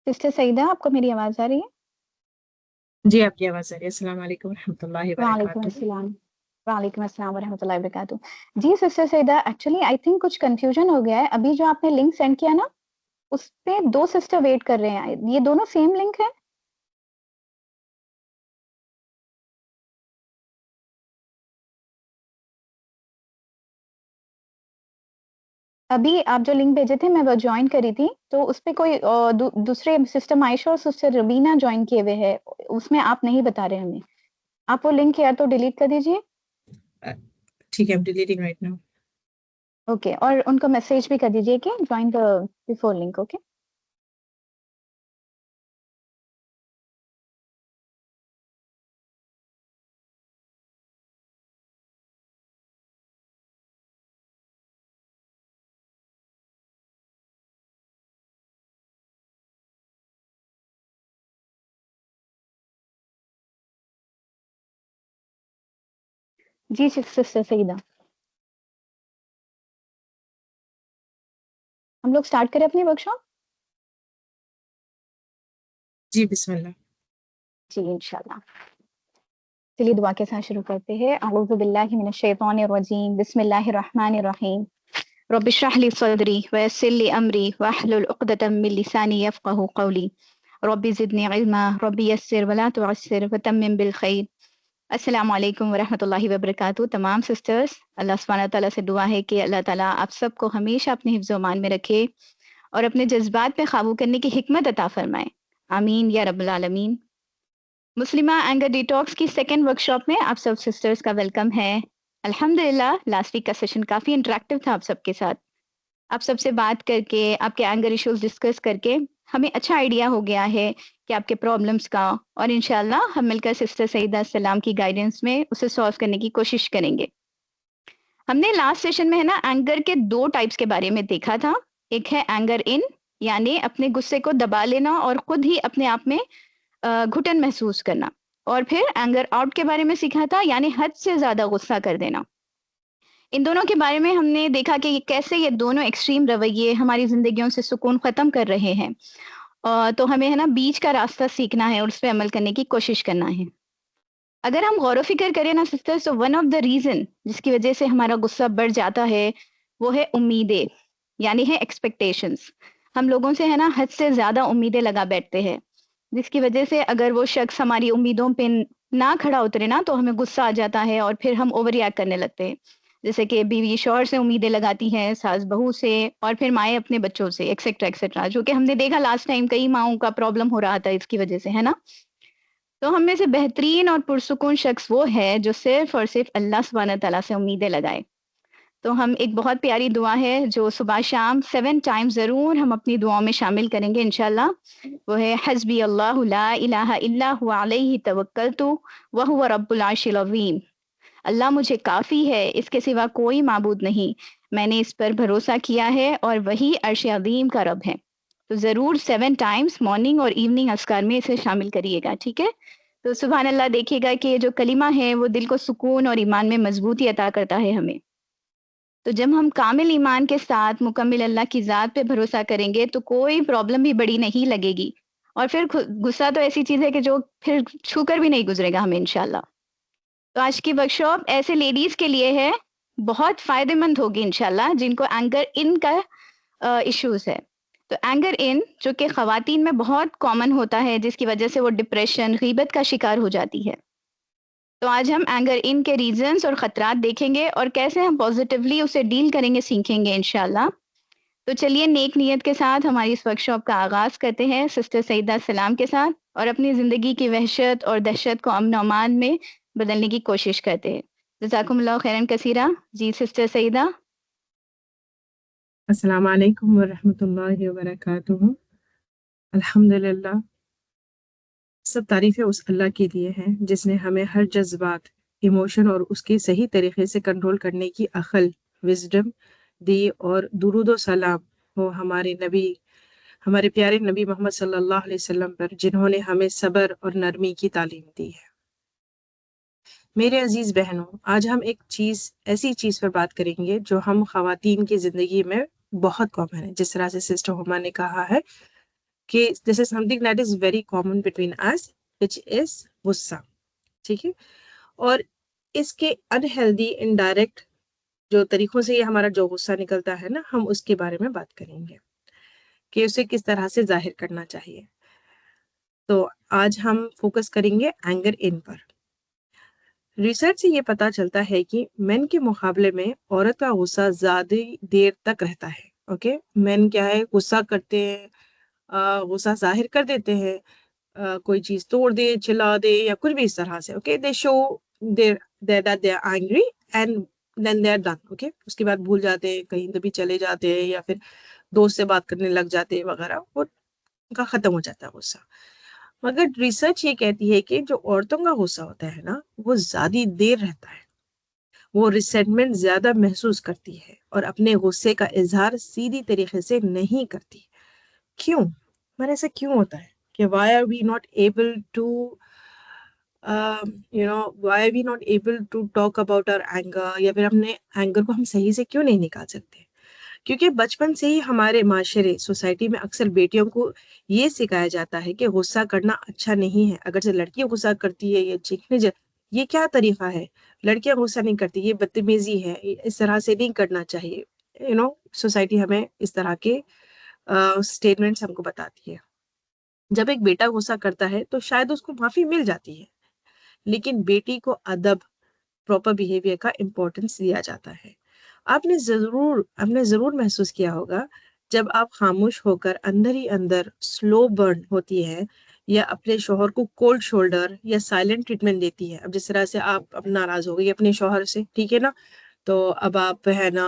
Sister Saeeda, आपको मेरी आवाज़ आ रही है? जी, आपकी आवाज़ आ रही है। अस्सलाम वालेकुम रहमतुल्लाहि व वालेकुम बरकातुहू। अस्सलाम। वालेकुम अस्सलाम व रहमतुल्लाहि व बरकातुहू। जी, sister Saeeda, actually I think कुछ कन्फ्यूज़न हो गया है। अभी जो आपने लिंक सेंड किया ना, उसपे 2 सिस्टर वेट कर रहे हैं। ये दोनों सेम लिंक है? अभी आप जो लिंक भेजे थे, मैं वो जॉइन करी थी, तो उसपे कोई दूसरे सिस्टर मायशा और सिस्टर रबीना जॉइन किए हुए हैं। उसमें आप नहीं बता रहे हमें। आप वो लिंक या तो डिलीट कर दीजिए। अ, ठीक है, I am deleting right now. Okay, और उनको मैसेज भी कर दीजिए कि join the before link, okay? जी, सिस्टर सईदा। हम लोग स्टार्ट करें अपनी वर्कशॉप? जी, बिस्मिल्लाह। जी, इंशाल्लाह। चलिए दुआ के साथ शुरू करते हैं। अऊज़ु बिल्लाहि मिनश शैतानिर रजीम। बिस्मिल्लाहिर रहमानिर रहीम। रब्बि इश्रह ली सदरी व यस्सिर ली अमरी वाहलुल उक़दतम मिन लिसानी यफ़क़हू क़ौली। रब्बि ज़िदनी इल्मा रब्बि यस्सिर व ला तुअस्सिर व तम्मिम बिल खैर। अस्सलामु अलैकुम व रहमतुल्लाहि व बरकातुहू। तमाम सिस्टर्स, अल्लाह सुब्हानहू व तआला से दुआ है कि अल्लाह ताला आप सबको हमेशा अपने हिफ्ज़-ओ-मान में रखे और अपने जज़्बात पे काबू करने की हिकमत अता फ़रमाए। आमीन या रब्बल आलमीन। मुस्लिमा एंगर डिटॉक्स की सेकंड वर्कशॉप में आप सब सिस्टर्स का वेलकम है। अल्हम्दुलिल्लाह, लास्ट वीक का सेशन काफ़ी इंटरैक्टिव था आप सबके साथ। आप सबसे बात करके, आपके एंगर इश्यूज़ डिस्कस करके हमें अच्छा आइडिया हो गया है कि आपके प्रॉब्लम्स का, और इंशाल्लाह हम मिलकर सिस्टर सईदा सलाम की गाइडेंस में उसे सॉल्व करने की कोशिश करेंगे। हमने लास्ट सेशन में है ना एंगर के 2 टाइप्स के बारे में देखा था। एक है एंगर इन, यानी अपने गुस्से को दबा लेना और खुद ही अपने आप में घुटन महसूस करना, और फिर एंगर आउट के बारे में सीखा था, यानी हद से ज़्यादा गुस्सा कर देना। इन दोनों के बारे में हमने देखा कि कैसे ये दोनों एक्सट्रीम रवैये हमारी ज़िंदगियों से सुकून ख़त्म कर रहे हैं। तो हमें है ना बीच का रास्ता सीखना है और उस पे अमल करने की कोशिश करना है। अगर हम गौर-ओ-फ़िक्र करें ना सिस्टर्स, तो वन ऑफ द रीज़न जिसकी वज़ह से हमारा गुस्सा बढ़ जाता है, वो है उम्मीदें, यानी है एक्सपेक्टेशंस। हम लोगों से है ना हद से ज़्यादा उम्मीदें लगा बैठते हैं, जिसकी वज़ह से अगर वो शख़्स हमारी उम्मीदों पे ना खड़ा उतरे ना, तो हमें गुस्सा आ जाता है और फिर हम ओवर रिएक्ट करने लगते हैं। जैसे कि बीवी शौहर से उम्मीदें लगाती है, सास बहू से, और फिर माएँ अपने बच्चों से, एक्सेट्रा एक्सेट्रा, जो कि हमने देखा लास्ट टाइम कई माँओं का प्रॉब्लम हो रहा था इसकी वज़ह से, है ना? तो हम में से बेहतरीन और पुरसुकून शख्स वो है जो सिर्फ़ और सिर्फ़ अल्लाह सुब्हानहू तआला से उम्मीदें लगाए। तो हम एक बहुत प्यारी दुआ है जो सुबह-शाम 7 टाइम्स ज़रूर हम अपनी दुआओं में शामिल करेंगे इंशाअल्लाह। वो है हस्बी अल्लाहु ला इलाहा इल्ला हुवा अलैहि तवक्कलतु व हुवा रब्बुल अर्शिल अज़ीम। अल्लाह मुझे काफ़ी है, इसके सिवा कोई माबूद नहीं। मैंने इस पर भरोसा किया है और वही अर्श अज़ीम का रब है। तो ज़रूर 7 टाइम्स मॉर्निंग और इवनिंग अज़कार में इसे शामिल करिएगा, ठीक है? तो सुभान अल्लाह, देखिएगा कि ये जो कलिमा है वो दिल को सुकून और ईमान में मज़बूती अता करता है हमें। तो जब हम कामिल ईमान के साथ मुकम्मिल अल्लाह की ज़ात पे भरोसा करेंगे, तो कोई प्रॉब्लम भी बड़ी नहीं लगेगी, और फिर गुस्सा तो ऐसी चीज़ है कि जो फिर छूकर भी नहीं गुज़रेगा हमें इंशाअल्लाह। तो आज की वर्कशॉप ऐसे लेडीज़ के लिए है, बहुत फ़ायदेमंद होगी इंशाअल्लाह, जिनको एंगर इन का इश्यूज़ है। तो एंगर इन, जो कि ख़वातीन में बहुत कॉमन होता है, जिसकी वज़ह से वो डिप्रेशन, ग़ीबत का शिकार हो जाती है। तो आज हम एंगर इन के रीज़न्स और ख़तरात देखेंगे और कैसे हम पॉज़िटिवली उसे डील करेंगे, सीखेंगे इंशाअल्लाह। तो चलिए नेक नियत के साथ हमारी इस वर्कशॉप का आगाज़ करते हैं सिस्टर सईदा सलाम के साथ, और अपनी ज़िंदगी की वहशत और दहशत को अमन-ओ-अमान में बदलने की कोशिश करते हैं। जज़ाकुमुल्लाह खैरन कसीरा। जी सिस्टर सईदा। अस्सलाम वालेकुम व रहमतुल्लाहि व बरकातुहू। अल्हम्दुलिल्लाह, सब तारीफ़ें उस अल्लाह के लिए हैं जिसने हमें हर जज़्बात, इमोशन और उसके सही तरीक़े से कंट्रोल करने की अक़ल, विज़डम दी, और दुरूद व सलाम हो हमारे प्यारे नबी मोहम्मद सल्लल्लाहु अलैहि वसल्लम पर, जिन्होंने हमें सब्र और नरमी की तालीम दी है। मेरे अज़ीज़ बहनों, आज हम ऐसी चीज़ पर बात करेंगे जो हम ख़वातीन की ज़िंदगी में बहुत कॉमन है। जिस तरह से सिस्टर हुमा ने कहा है कि this is something that is very common between us, which is गुस्सा, ठीक है। और इसके अनहेल्दी इनडायरेक्ट जो तरीकों से ये हमारा जो गुस्सा निकलता है ना, हम उसके बारे में बात करेंगे कि उसे किस तरह से जाहिर करना चाहिए। तो आज हम फोकस करेंगे एंगर इन पर। रिसर्च से ये पता चलता है कि मेन के मुकाबले में औरत का गुस्सा ज्यादा देर तक रहता है। ओके, मेन क्या है, गुस्सा करते हैं, गुस्सा जाहिर कर देते हैं, कोई चीज तोड़ दे, चिल्ला दे या कुछ भी इस तरह से। Okay, they show there that they are angry and then they are done. Okay, उसके बाद भूल जाते हैं, कहीं तो भी चले जाते हैं या फिर दोस्त से बात करने लग जाते हैं वगैरह, वो उनका खत्म हो जाता है गुस्सा। मगर रिसर्च ये कहती है कि जो औरतों का गुस्सा होता है ना, वो ज्यादा देर रहता है, वो रिसेंटमेंट ज्यादा महसूस करती है और अपने गुस्से का इजहार सीधी तरीके से नहीं करती। क्यों? मैंने ऐसा क्यों होता है कि why are we not able to why are we not able to talk about our anger, या फिर अपने एंगर को हम सही से क्यों नहीं निकाल सकते? क्योंकि बचपन से ही हमारे माशरे सोसाइटी में अक्सर बेटियों को ये सिखाया जाता है कि गुस्सा करना अच्छा नहीं है। अगर से लड़कियां गुस्सा करती है ये चीखने ये क्या तरीका है, लड़कियां गुस्सा नहीं करती, ये बदतमीजी है, इस तरह से नहीं करना चाहिए। सोसाइटी हमें इस तरह के स्टेटमेंट्स हमको बताती है। जब एक बेटा गुस्सा करता है तो शायद उसको माफी मिल जाती है, लेकिन बेटी को अदब, प्रॉपर बिहेवियर का इम्पोर्टेंस दिया जाता है। आपने जरूर महसूस किया होगा जब आप खामोश होकर अंदर ही अंदर स्लो बर्न होती है, या अपने शोहर को कोल्ड शोल्डर या साइलेंट ट्रीटमेंट देती है। अब जिस तरह से आप अब नाराज हो गई अपने शोहर से, ठीक है ना, तो अब आप है ना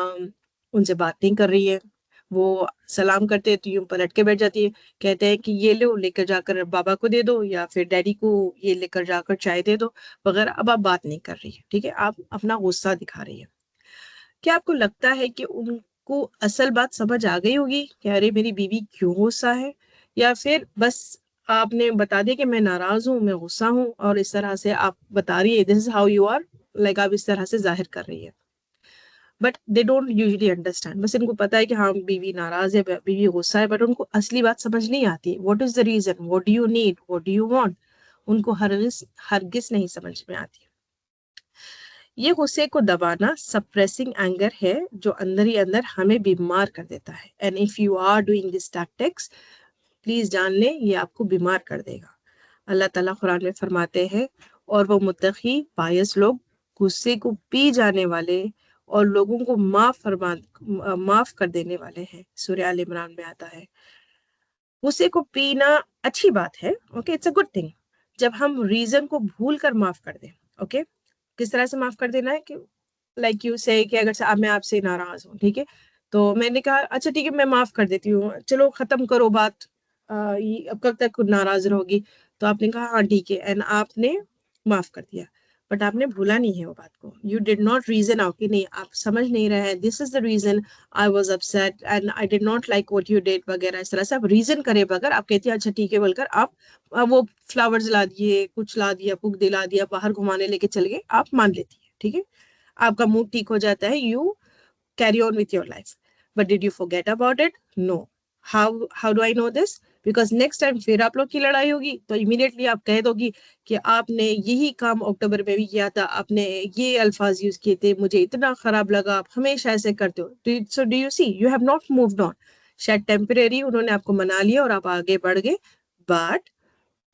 उनसे बात नहीं कर रही है, वो सलाम करते हैं तो यूं पलट के बैठ जाती है, कहते हैं कि ये लो, लेकर जाकर बाबा को दे दो या फिर डैडी को ये लेकर जाकर चाय दे दो वगैरह। अब आप बात नहीं कर रही है, ठीक है, आप अपना गुस्सा दिखा रही है। क्या आपको लगता है कि उनको असल बात समझ आ गई होगी कि अरे मेरी बीवी क्यों गुस्सा है, या फिर बस आपने बता दिया कि मैं नाराज हूँ, मैं गुस्सा हूँ, और इस तरह से आप बता रही है this is how you are, like आप इस तरह से जाहिर कर रही है। But they don't usually understand. बस इनको पता है कि हाँ बीवी नाराज है, बीवी गुस्सा है, बट उनको असली बात समझ नहीं आती। What is the reason, what do you need, what do you want, उनको हरगिज नहीं समझ में आती। ये गुस्से को दबाना सप्रेसिंग एंगर है जो अंदर ही अंदर हमें बीमार कर देता है। And if you are doing this tactics, please जान लें ये आपको बीमार कर देगा। अल्लाह ताला कुरान में फरमाते हैं, और वो मुत्तकी बायस लोग गुस्से को पी जाने वाले और लोगों को माफ कर देने वाले हैं। सूरह आल इमरान में आता है। गुस्से को पीना अच्छी बात है, okay, it's a good thing, जब हम रीजन को भूल कर माफ कर दें। ओके, किस तरह से माफ कर देना है कि लाइक यू से कि अगर से अब मैं आपसे नाराज हूँ, ठीक है, तो मैंने कहा अच्छा ठीक है मैं माफ कर देती हूँ, चलो खत्म करो बात, अब कब तक नाराज रहोगी। तो आपने कहा हाँ ठीक है, एंड आपने माफ कर दिया, बट आपने भूला नहीं है वो बात को। You did not reason out कि नहीं आप समझ नहीं रहे हैं, this is the reason I was upset and I did not like what you did वगैरह। इस तरह से आप रीजन करे बगैर आप कहती है अच्छा ठीक है बोलकर आप वो फ्लावर्स ला दिए, कुछ ला दिया, बुक दिला दिया, बाहर घुमाने लेके चल गए, आप मान लेती है, ठीक है, आपका मूड ठीक हो जाता है, you carry on with your life. But did you forget about it? No. How do I know this? Because next time फिर आप लोग की लड़ाई होगी तो इमीडिएटली आप कह दोगी कि आपने यही काम अक्टूबर में भी किया था, आपने ये अल्फाज यूज किए थे, मुझे इतना खराब लगा, आप हमेशा ऐसे करते हो। So do you see you have not moved on. शायद टेम्परेरी उन्होंने आपको मना लिया और आप आगे बढ़ गए, but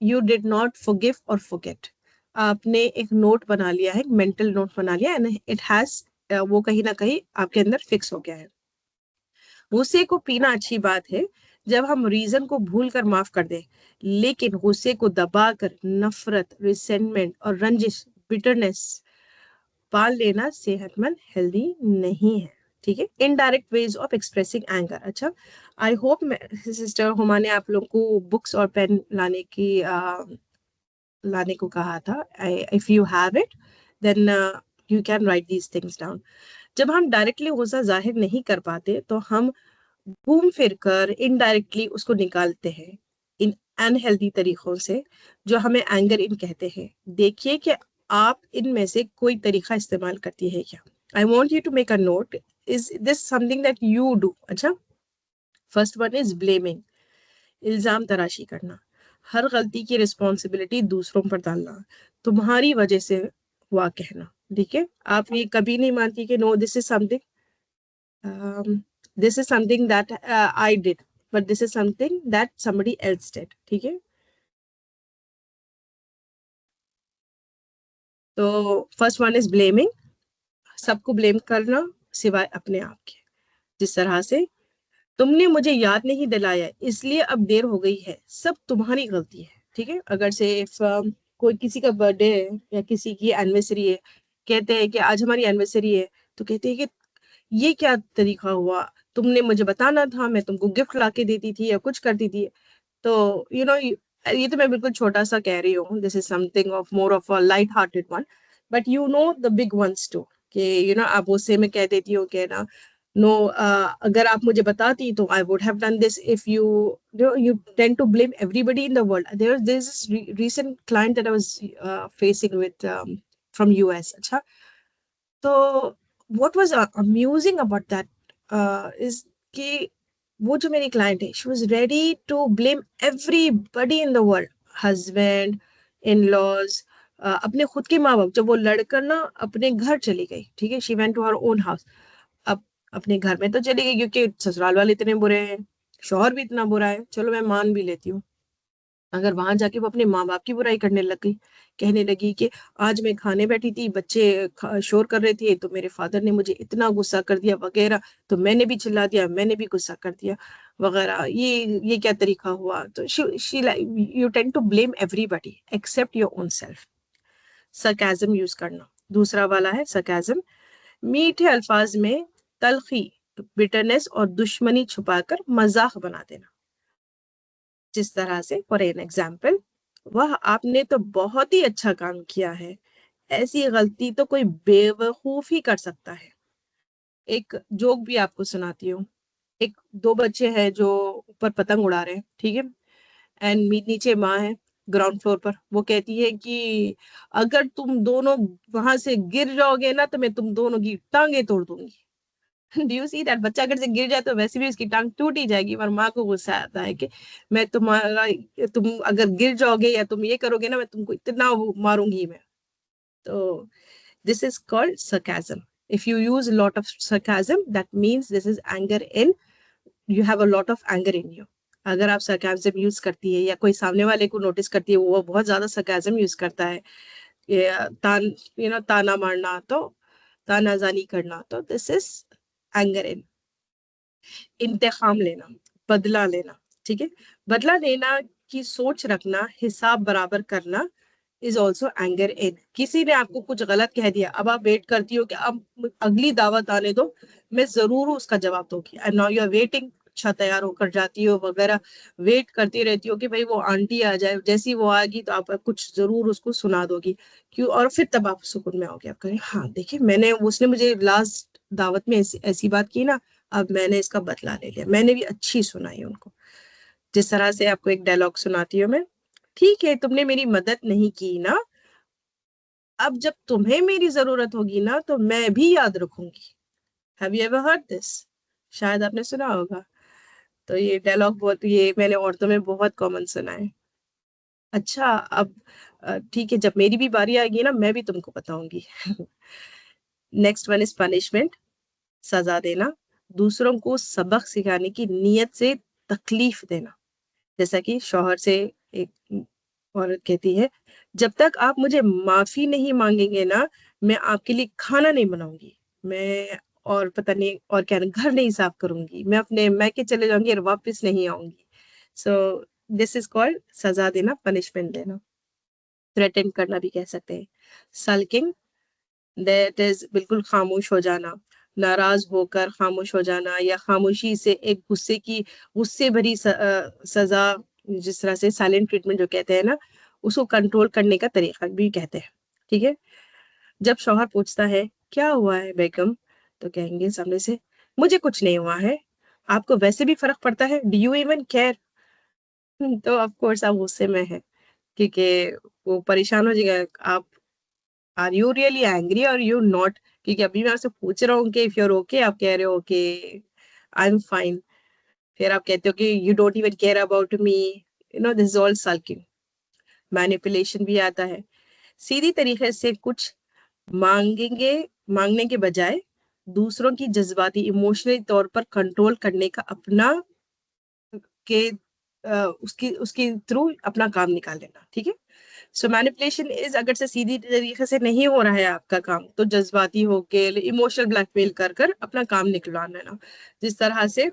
you did not forgive और फॉरगेट। आपने एक नोट बना लिया है, एक मेंटल नोट बना लिया एंड इट हैज वो कहीं ना कहीं आपके अंदर फिक्स हो गया है। गुस्से को पीना अच्छी बात है जब हम रीजन को भूल कर माफ कर दें, लेकिन गुस्से को दबाकर नफरत, रिसेंटमेंट और रंजिश, बिटरनेस पाल लेना सेहतमंद, हेल्दी नहीं है, ठीक है। Indirect ways of expressing anger. अच्छा, आई होप सिस्टर हुमा ने आप लोग को बुक्स और पेन लाने को कहा था। If you have it then you can write these things down. जब हम डायरेक्टली गुस्सा जाहिर नहीं कर पाते तो हम घूम फिर कर इनडायरेक्टली उसको निकालते हैं इन अनहेल्दी तरीकों से, जो हमें एंगर इन कहते हैं। देखिए कि आप इनमें से कोई तरीका इस्तेमाल करती है क्या। I want you to make a note, is this something that you do. अच्छा, फर्स्ट वन इज ब्लेमिंग, इल्जाम तराशी करना, हर गलती की रिस्पॉन्सिबिलिटी दूसरों पर डालना, तुम्हारी वजह से हुआ कहना, ठीक है। आप ये कभी नहीं मानती कि no this is something that I did, but this is something that somebody else did, ठीक है। तो फर्स्ट वन इज ब्लेमिंग, सबको ब्लेम करना सिवाय अपने आप के। जिस तरह से तुमने मुझे याद नहीं दिलाया इसलिए अब देर हो गई है, सब तुम्हारी गलती है, ठीक है। अगर से कोई किसी का बर्थडे है या किसी की एनिवर्सरी है, कहते हैं कि आज हमारी एनिवर्सरी है, तो कहते हैं कि ये क्या तरीका हुआ, तुमने मुझे बताना था, मैं तुमको गिफ्ट ला के देती थी या कुछ करती थी। तो ये तो मैं बिल्कुल छोटा सा कह रही हूँ, this is something of more of a light hearted one, but you know the big ones too, कि आप उससे मैं कह देती हूँ कि ना नो, अगर आप मुझे बताती तो I would have done this. If you tend to blame everybody in the world. There's this recent client that I was facing with from US. अच्छा, तो what was amusing about that is कि वो जो मेरी client है, she was ready to blame everybody in the world, husband, in-laws, अपने खुद के माँ बाप। जब वो लड़कर ना अपने घर चली गई, ठीक है, she went to her own house। अब अपने घर में तो चली गई क्योंकि ससुराल वाले इतने बुरे हैं, शौहर भी इतना बुरा है, चलो मैं मान भी लेती हूँ। अगर वहां जाके वो अपने माँ बाप की बुराई करने लग गई, कहने लगी कि आज मैं खाने बैठी थी, बच्चे शोर कर रहे थे, तो मेरे फादर ने मुझे इतना गुस्सा कर दिया वगैरह, तो मैंने भी चिल्ला दिया, मैंने भी गुस्सा कर दिया वगैरह, ये क्या तरीका हुआ। तो you tend to blame everybody except your own self. Sarcasm use करना, दूसरा वाला है सरकाज़म, मीठे अल्फाज में तलखी, बिटरनेस और दुश्मनी छुपाकर मजाक बना देना। जिस तरह से फॉर एन एग्जाम्पल, वह आपने तो बहुत ही अच्छा काम किया है, ऐसी गलती तो कोई बेवकूफ ही कर सकता है। एक जोक भी आपको सुनाती हूँ। एक दो बच्चे हैं जो ऊपर पतंग उड़ा रहे हैं, ठीक है, एंड नीचे माँ है ग्राउंड फ्लोर पर। वो कहती है कि अगर तुम दोनों वहां से गिर जाओगे ना तो मैं तुम दोनों की टांगे तोड़ दूंगी। Do you see that? बच्चा अगर से गिर जाए तो वैसे भी उसकी टांग टूट ही जाएगी, पर माँ को गुस्सा आता है कि मैं तुम्हारा, तुम अगर गिर जाओगे या तुम ये करोगे ना, मैं तुमको इतना मारूंगी मैं। तो this is called sarcasm. If you use a lot of sarcasm, that means this is anger in, you have a lot of anger in you. अगर आप sarcasm यूज करती है या कोई सामने वाले को नोटिस करती है वो बहुत ज्यादा sarcasm यूज करता है, ताना मारना, तो तानाजानी करना, तो दिस इज एंगर इन। इंतकाम लेना, बदला लेना, ठीक है, बदला लेना की सोच रखना, हिसाब बराबर करना इज ऑल्सो एंगर इन। किसी ने आपको कुछ गलत कह दिया, अब आप वेट करती हो कि अब अगली दावत आने दो, मैं जरूर उसका जवाब दूंगी, and now you are waiting. अच्छा, तैयार होकर जाती हो वगैरह, वेट करती रहती हो कि भाई वो आंटी आ जाए, जैसी वो आएगी तो आप कुछ जरूर उसको सुना दोगी, क्यों, और फिर तब आप सुकून में आओगे, आप कहेंगे हाँ देखिए मैंने, उसने मुझे लास्ट दावत में ऐसी बात की ना, अब मैंने इसका बदला ले लिया, मैंने भी अच्छी सुनाई उनको। जिस तरह से आपको एक डायलॉग सुनाती हूँ मैं, ठीक है तुमने मेरी मदद नहीं की ना, अब जब तुम्हें मेरी जरूरत होगी ना तो मैं भी याद रखूंगी। Have you ever heard this? शायद आपने सुना होगा। तो ये डायलॉग बहुत, ये मैंने औरतों में बहुत कॉमन सुना है। अच्छा, अब ठीक है, जब मेरी भी बारी आएगी ना मैं भी तुमको बताऊंगी। नेक्स्ट वन इज पनिशमेंट, सजा देना, दूसरों को सबक सिखाने की नीयत से तकलीफ देना। जैसा कि शौहर से एक औरत कहती है, जब तक आप मुझे माफी नहीं मांगेंगे ना, मैं आपके लिए खाना नहीं बनाऊंगी, मैं और पता नहीं और क्या, घर नहीं साफ करूंगी, मैं अपने मैके चले जाऊंगी और वापस नहीं आऊंगी। सो दिस इज कॉल्ड सजा देना, पनिशमेंट देना। थ्रेटन करना भी कह सकते हैं। सल्किंग, दैट इज बिल्कुल खामोश हो जाना, नाराज होकर खामोश हो जाना, या खामोशी से एक गुस्से भरी सजा, जिस तरह से साइलेंट ट्रीटमेंट जो कहते हैं ना, उसको कंट्रोल करने का तरीका भी कहते हैं, ठीक है। जब शौहर पूछता है क्या हुआ है बेगम, तो कहेंगे सामने से, मुझे कुछ नहीं हुआ है, आपको वैसे भी फर्क पड़ता है, डू यू इवन केयर? तो ऑफ कोर्स आप गुस्से में है, क्योंकि वो परेशान हो जाएगा। आप, आर यू रियली एंग्री और यू नॉट? क्योंकि अभी मैं आपसे पूछ रहा हूँ कि इफ यू आर ओके, आप कह रहे हो कि आई एम फाइन, फिर आप कहते हो कि you don't even care about me, you know, this is all sulking. Manipulation भी आता है। सीधी तरीके से कुछ मांगने के बजाय दूसरों की जज्बाती इमोशनली तौर पर कंट्रोल करने का अपना के उसकी थ्रू अपना काम निकाल लेना, ठीक है। सो मैनिपुलेशन इज, अगर से सीधी तरीके से नहीं हो रहा है आपका काम, तो जज्बाती होके इमोशनल ब्लैकमेल कर कर अपना काम निकलवा लेना। जिस तरह से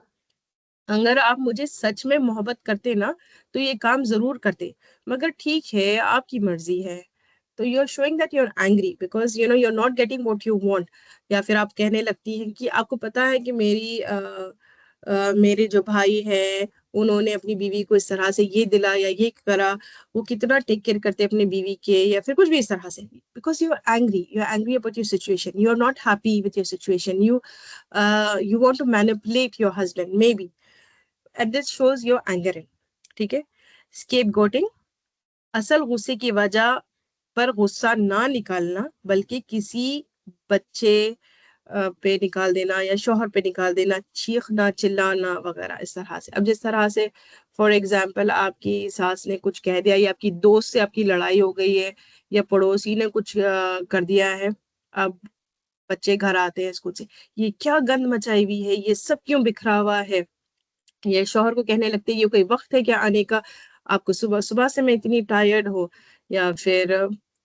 अगर आप मुझे सच में मोहब्बत करते ना तो ये काम जरूर करते, मगर ठीक है आपकी मर्जी है। तो you are showing that you are angry because you know you are not getting what you want. या फिर आप कहने लगती हैं कि आपको पता है कि मेरे जो भाई है उन्होंने अपनी बीवी को इस तरह से ये दिला या ये करा, वो कितना टेक केयर करते अपनी बीवी के, या फिर कुछ भी इस तरह से। Because you are angry about your situation, you are not happy with your situation, you want to manipulate your husband maybe, at this shows your anger in, ठीक है। स्केपगोटिंग, असल गुस्से की वजह पर गुस्सा ना निकालना बल्कि किसी बच्चे पे निकाल देना या शोहर पे निकाल देना, चीखना चिल्लाना वगैरह इस तरह से। अब जिस तरह से फॉर एग्जाम्पल आपकी सास ने कुछ कह दिया, या आपकी दोस्त से आपकी लड़ाई हो गई है, या पड़ोसी ने कुछ कर दिया है, अब बच्चे घर आते हैं स्कूल से, ये क्या गंद मचाई हुई है, ये सब क्यों बिखरा हुआ है, ये शौहर को कहने लगते हैं ये कोई वक्त है क्या आने का, आपको सुबह सुबह से मैं इतनी टायर्ड हो, या फिर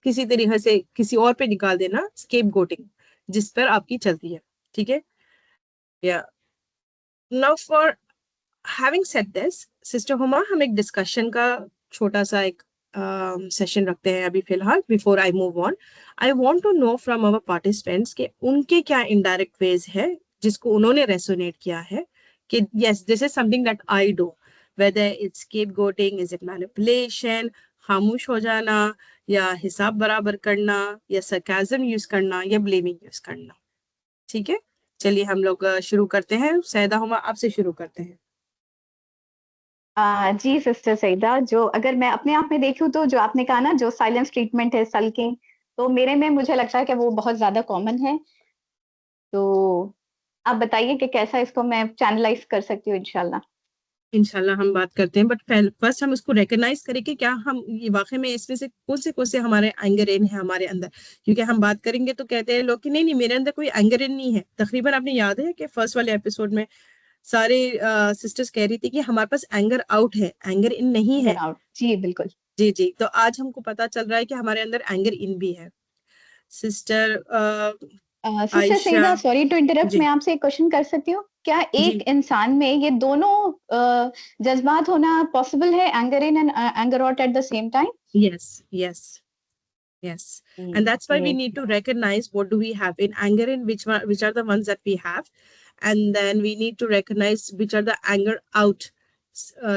किसी तरीके से किसी और पे निकाल देना, स्केप गोटिंग जिस पर आपकी चलती है, ठीक है। या now for having said this sister Huma, हम एक डिस्कशन का छोटा सा एक सेशन रखते हैं अभी फिलहाल। Before I move on, I want to know from our participants के उनके क्या इनडायरेक्ट वेज है जिसको उन्होंने रेसोनेट किया है कि yes this is something that I do, whether it's scapegoating, is it manipulation, खामोश हो जाना, या हिसाब बराबर करना, या सरकाज़म यूज करना, या ब्लेमिंग यूज करना, ठीक है। चलिए हम लोग शुरू करते हैं। सैदा हुमा आपसे शुरू करते हैं। जी सिस्टर सईदा, जो अगर मैं अपने आप में देखूं तो जो आपने कहा ना, जो साइलेंस ट्रीटमेंट है, सल्किंग, तो मेरे में मुझे लगता है कि वो बहुत ज्यादा कॉमन है। तो आप बताइए कि कैसा इसको मैं चैनलाइज कर सकती हूँ इंशाल्लाह। इंशाल्लाह हम बात करते हैं, बट फर्स्ट हम इसको रिकॉग्नाइज करें कि क्या हम ये वाकई में इसमें से कौन से हमारे एंगर इन है हमारे अंदर। क्योंकि हम बात करेंगे तो कहते हैं लोग कि नहीं नहीं मेरे अंदर कोई एंगर इन नहीं है। तकरीबन आपने याद है कि फर्स्ट वाले एपिसोड में सारे सिस्टर्स कह रही थी कि हमारे पास एंगर आउट है, एंगर इन नहीं है। आउट, जी बिल्कुल। जी जी, तो आज हमको पता चल रहा है कि हमारे अंदर एंगर इन भी है। Sister sister Ayesha. Saeeda, sorry to interrupt, जी मैं आपसे एक क्वेश्चन कर सकती हूँ? क्या एक जी, इंसान में ये दोनों जज्बात होना पॉसिबल है, anger in and anger out at the same time? Yes yes yes, and that's why we okay. need to recognize what do we have in anger and which are the ones that we have, and then we need to recognize which are the anger out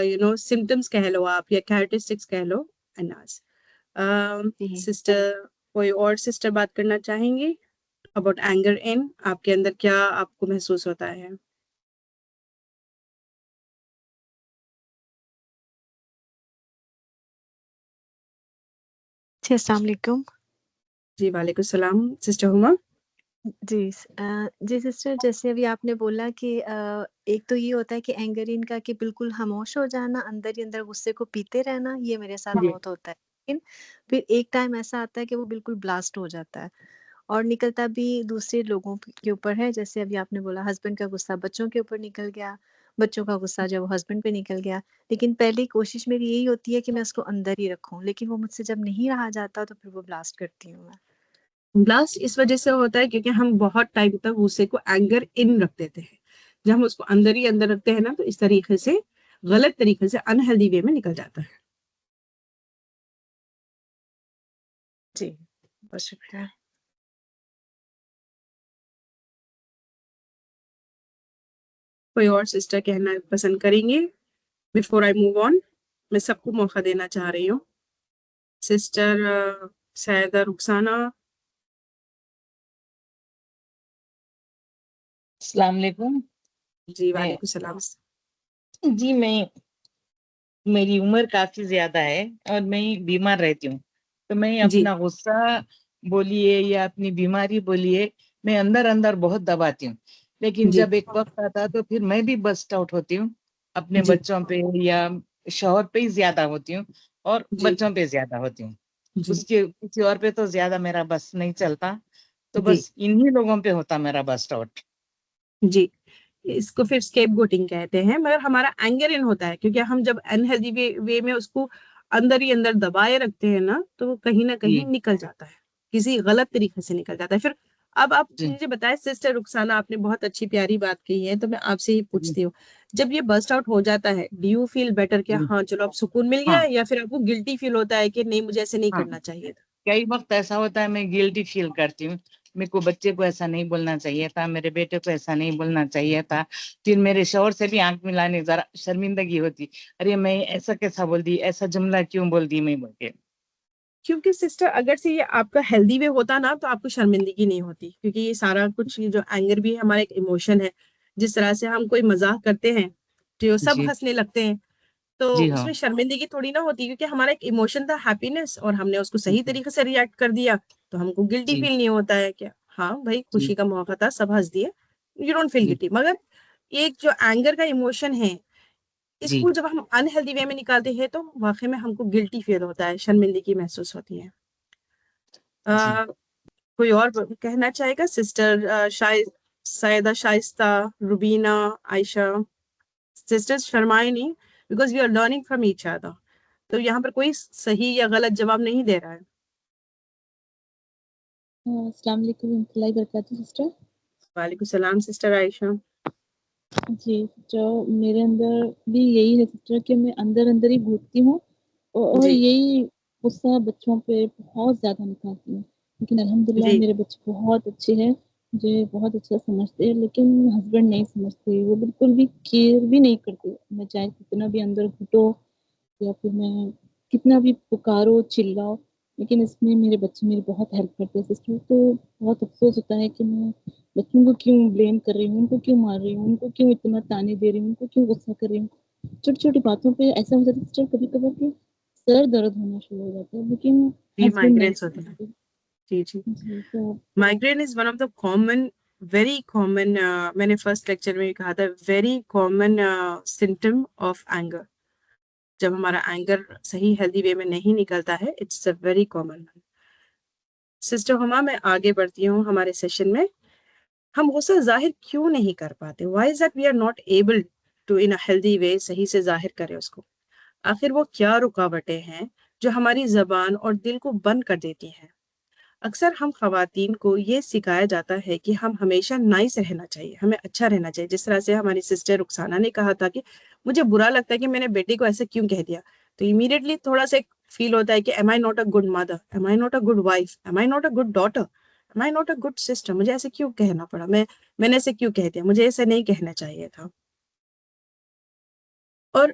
you know symptoms कह लो आप या characteristics कह लो। and us sister, कोई और sister बात करना चाहेंगी about anger in, आपके अंदर क्या आपको महसूस होता है? जी, अस्सलाम वालेकुम। जी वालेकुम सलाम सिस्टर हुमा। जी सिस्टर, जैसे अभी आपने बोला कि एक तो ये होता है कि एंगर इनका कि बिल्कुल खामोश हो जाना, अंदर ही अंदर गुस्से को पीते रहना, ये मेरे साथ जी बहुत होता है। लेकिन फिर एक टाइम ऐसा आता है कि वो बिल्कुल ब्लास्ट हो जाता है और निकलता भी दूसरे लोगों के ऊपर है। जैसे अभी आपने बोला हस्बैंड का गुस्सा बच्चों के ऊपर निकल गया, बच्चों का गुस्सा जब हस्बैंड पे निकल गया। लेकिन पहली कोशिश मेरी यही होती है कि मैं उसको अंदर ही रखूं, लेकिन वो मुझसे जब नहीं रहा जाता तो फिर वो ब्लास्ट करती हूँ मैं। ब्लास्ट इस वजह से होता है क्योंकि हम बहुत टाइम तक गुस्से को एंगर इन रख देते हैं। जब हम उसको अंदर ही अंदर रखते हैं ना तो इस तरीके से गलत तरीके से अनहेल्दी वे में निकल जाता है। जी, बहुत शुक्रिया। कोई और सिस्टर कहना पसंद करेंगे बिफोर आई मूव ऑन? मैं सबको मौका देना चाह रही हूँ। सिस्टर सैयदा रुखसाना। अस्सलाम वालेकुम। जी मैं वालेकुम सलाम। जी मैं मेरी उम्र काफी ज्यादा है और मैं बीमार रहती हूँ, तो मैं जी अपना गुस्सा बोलिए या अपनी बीमारी बोलिए, मैं अंदर अंदर बहुत दबाती हूँ। लेकिन जी जब एक वक्त आता है तो फिर मैं भी बस्ट आउट होती हूँ अपने जी बच्चों पे या शौहर पे ही ज्यादा होती हूँ और जी बच्चों पे ज्यादा होती हूँ। जी उसके किसी और पे तो ज्यादा मेरा बस नहीं चलता, तो जी बस इन्हीं लोगों पे होता मेरा बस्ट आउट। जी। इसको फिर स्केप गोटिंग कहते हैं, मगर हमारा एंगर इन होता है क्योंकि हम जब अनहेल्दी वे में उसको अंदर ही अंदर दबाए रखते हैं ना, तो वो कहीं ना कहीं जी निकल जाता है, किसी गलत तरीके से निकल जाता है। फिर अब आप जी मुझे बताएं सिस्टर रुखसाना, आपने बहुत अच्छी प्यारी बात कही है, तो मैं आपसे ही जी पूछती हूँ, जब ये बस्ट आउट हो जाता है डू यू फील बेटर, क्या जी। हाँ चलो अब सुकून मिल गया, हाँ या फिर आपको गिल्टी फील होता है कि नहीं मुझे ऐसे नहीं हाँ, करना चाहिए था? कई वक्त ऐसा होता है मैं गिल्टी फील करती हूँ, मेरे को बच्चे को ऐसा नहीं बोलना चाहिए था, मेरे बेटे को ऐसा नहीं बोलना चाहिए था। फिर मेरे शौहर से भी आंख मिलाने जरा शर्मिंदगी होती, अरे मैं ऐसा कैसा बोल दी, ऐसा जुमला क्यों बोल दी मैं बोल के। क्योंकि सिस्टर अगर से ये आपका हेल्दी वे होता ना तो आपको शर्मिंदगी नहीं होती, क्योंकि ये सारा कुछ, ये जो एंगर भी हमारा एक इमोशन है। जिस तरह से हम कोई मजाक करते हैं तो सब जी हंसने लगते हैं, तो जी हाँ उसमें शर्मिंदगी थोड़ी ना होती, क्योंकि हमारा एक इमोशन था हैप्पीनेस और हमने उसको सही जी तरीके से रिएक्ट कर दिया, तो हमको गिल्टी जी फील नहीं होता है कि हाँ भाई जी खुशी का मौका था सब हंस दिए, यू डोंट फील जी गिल्टी। मगर एक जो एंगर का इमोशन है, जी इसको जब हम अनहेल्दी वे में निकालते हैं तो वाकई में हमको गिल्टी फील होता है, शर्मिंदगी महसूस होती है। जी। कोई और कहना चाहेगा? सिस्टर शायदा, शाइस्ता, रुबीना, आयशा, सिस्टर्स शर्माए नहीं, because we are learning from each other. तो यहाँ पर कोई सही या गलत जवाब नहीं दे रहा है। अस्सलाम वालेकुम warahmatullahi wabarakatuh सिस्टर। वालेकुम सलाम सिस्टर आयशा। जी सिस्टर, मेरे अंदर भी यही है सिस्टर कि मैं अंदर अंदर ही घुटती हूँ और जी यही गुस्सा बच्चों पे बहुत ज़्यादा निकालती हूँ। लेकिन अल्हम्दुलिल्लाह जी मेरे बच्चे बहुत अच्छे हैं, मुझे बहुत अच्छा समझते हैं, लेकिन हस्बैंड नहीं समझते, वो बिल्कुल भी केयर भी नहीं करते। मैं चाहे कितना भी अंदर घुटो या फिर मैं कितना भी पुकारो चिल्लाओ, लेकिन इसमें मेरे बच्चे मेरी बहुत हेल्प करते हैं सिस्टर। तो बहुत अफसोस होता है कि मैं बच्चों को क्यों ब्लेम कर रही हूँ, उनको क्यों मार रही हूँ, उनको क्यों इतना ताने दे रही हूँ, उनको क्यों गुस्सा कर रही हूँ। छोटी छोटी बातों पे ऐसा हो जाता है सिस्टर कभी कभार कि सर दर्द होना शुरू हो जाता है, लेकिन जी हस्बैंड नहीं माइग्रेन्स होते हैं। समझते। जी जी। जी तो migraine is one of the common, very common, मैंने फर्स्ट लेक्चर में भी कहा था, very common symptom of anger. जब हमारा एंगर सही हेल्दी वे में नहीं निकलता है, it's a very common. Sister Huma, मैं आगे बढ़ती हूँ हमारे सेशन में। हम गुस्सा जाहिर क्यों नहीं कर पाते? Why is that we are not able to in a healthy way सही से जाहिर करें उसको? आखिर वो क्या रुकावटें हैं जो हमारी जबान और दिल को बंद कर देती हैं? अक्सर हम खवातीन को ये सिखाया जाता है कि हम हमेशा नाइस रहना चाहिए, हमें अच्छा रहना चाहिए। जिस तरह से हमारी सिस्टर रुखसाना ने कहा था कि मुझे बुरा लगता है कि मैंने बेटे को ऐसे क्यों कह दिया, तो इमीडिएटली थोड़ा सा फील होता है कि am I not a good mother, am I not a good wife, am I not a good daughter, am I not a good sister, मुझे ऐसे क्यों कहना पड़ा, मैंने ऐसे क्यों कह दिया, मुझे ऐसे नहीं कहना चाहिए था। और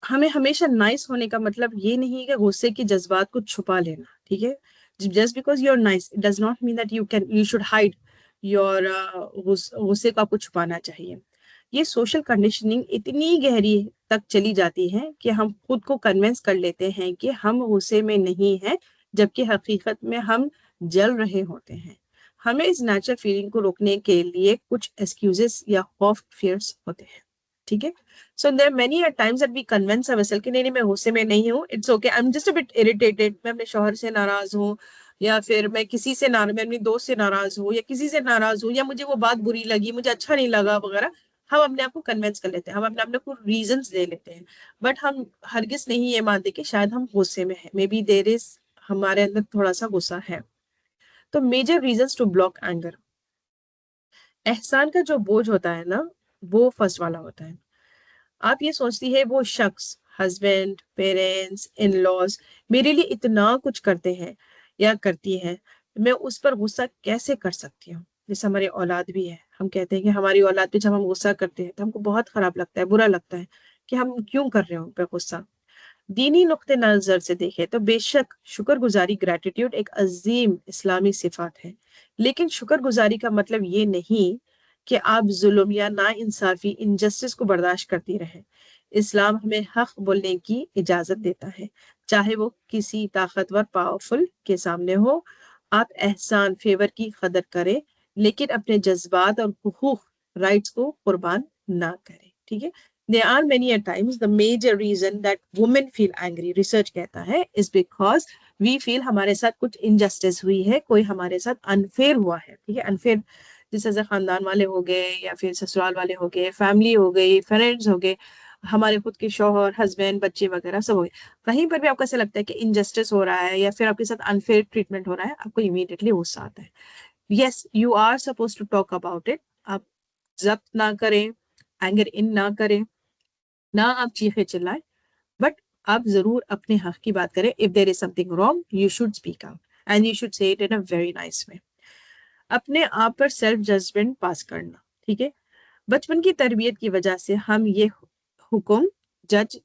हमें हमेशा नाइस होने का मतलब ये नहीं है कि गुस्से की जज्बात को छुपा लेना, ठीक है? Just because you are nice it does not mean that you should hide your गुस्से को आपको छुपाना चाहिए। ये सोशल कंडीशनिंग इतनी गहरी तक चली जाती है कि हम खुद को कन्विंस कर लेते हैं कि हम गुस्से में नहीं हैं, जबकि हकीकत में हम जल रहे होते हैं। हमें इस नेचुरल फीलिंग को रोकने के लिए कुछ एक्सक्यूजेस या खौफ, फियर्स होते हैं, ठीक है? So there many times that we convince ourselves कि नहीं नहीं मैं गुस्से में नहीं हूँ, it's okay, I am just a bit irritated, मैं अपने शौहर से नाराज हूँ, या फिर मैं किसी से नाराज, मैं अपनी दोस्त से नाराज हूँ, या किसी से नाराज हूँ, या मुझे वो बात बुरी लगी, मुझे अच्छा नहीं लगा वगैरह। हम अपने आप को कन्विंस कर लेते हैं, हम अपने को रीजंस दे लेते हैं, बट हम हरगिज नहीं ये मानते कि शायद हम गुस्से में हैं, मे बी देयर इज, हमारे अंदर थोड़ा सा गुस्सा है। तो major reasons to block anger, एहसान का जो बोझ होता है ना, वो फर्स्ट वाला होता है। आप ये सोचती है वो शख्स, हस्बैंड, पेरेंट्स, इन लॉज मेरे लिए इतना कुछ करते हैं या करती है, मैं उस पर गुस्सा कैसे कर सकती हूँ? जैसे हमारी औलाद भी है, हम कहते हैं कि हमारी औलाद पे जब हम गुस्सा करते हैं तो हमको बहुत खराब लगता है, बुरा लगता है कि हम क्यों कर रहे हो उन पर गुस्सा। दीनी नुक्ते नजर से देखें तो बेशक शुक्रगुजारी, ग्रेटिट्यूड एक अजीम इस्लामी सिफात है, लेकिन शुक्रगुजारी का मतलब ये नहीं कि आप जुल्म या नाइंसाफी, इनजस्टिस को बर्दाश्त करती रहें। इस्लाम हमें हक बोलने की इजाजत देता है, चाहे वो किसी ताकतवर, पावरफुल के सामने हो। आप एहसान, फेवर की कदर करें, लेकिन अपने जज्बात और हुकूक, राइट्स को कुर्बान ना करें, ठीक है? There are many a times the major reason that women feel angry, research कहता है, is because we feel हमारे साथ कुछ injustice हुई है, कोई हमारे साथ unfair हुआ है, ठीक है, unfair जैसे खानदान वाले हो गए या फिर ससुराल वाले हो गए, फैमिली हो गई, फ्रेंड्स हो गए, हमारे खुद के शौहर, हस्बैंड, बच्चे वगैरह सब हो गए, कहीं पर भी आपको ऐसा लगता है कि इनजस्टिस हो रहा है या फिर आपके साथ अनफेयर ट्रीटमेंट हो रहा है, आपको इमीडिएटली गुस्सा आता है. Yes, you are suppose to talk about it. आप जब्त ना करें, एंगर इन ना करें, ना आप चीखे चिल्लाएं, बट आप जरूर अपने हक की बात करें. If there is something wrong, you should speak out and you should say it in a very nice way. अपने आप पर सेल्फ जजमेंट पास करना, ठीक है. बचपन की तरबियत की वजह से हम ये हुक्म जज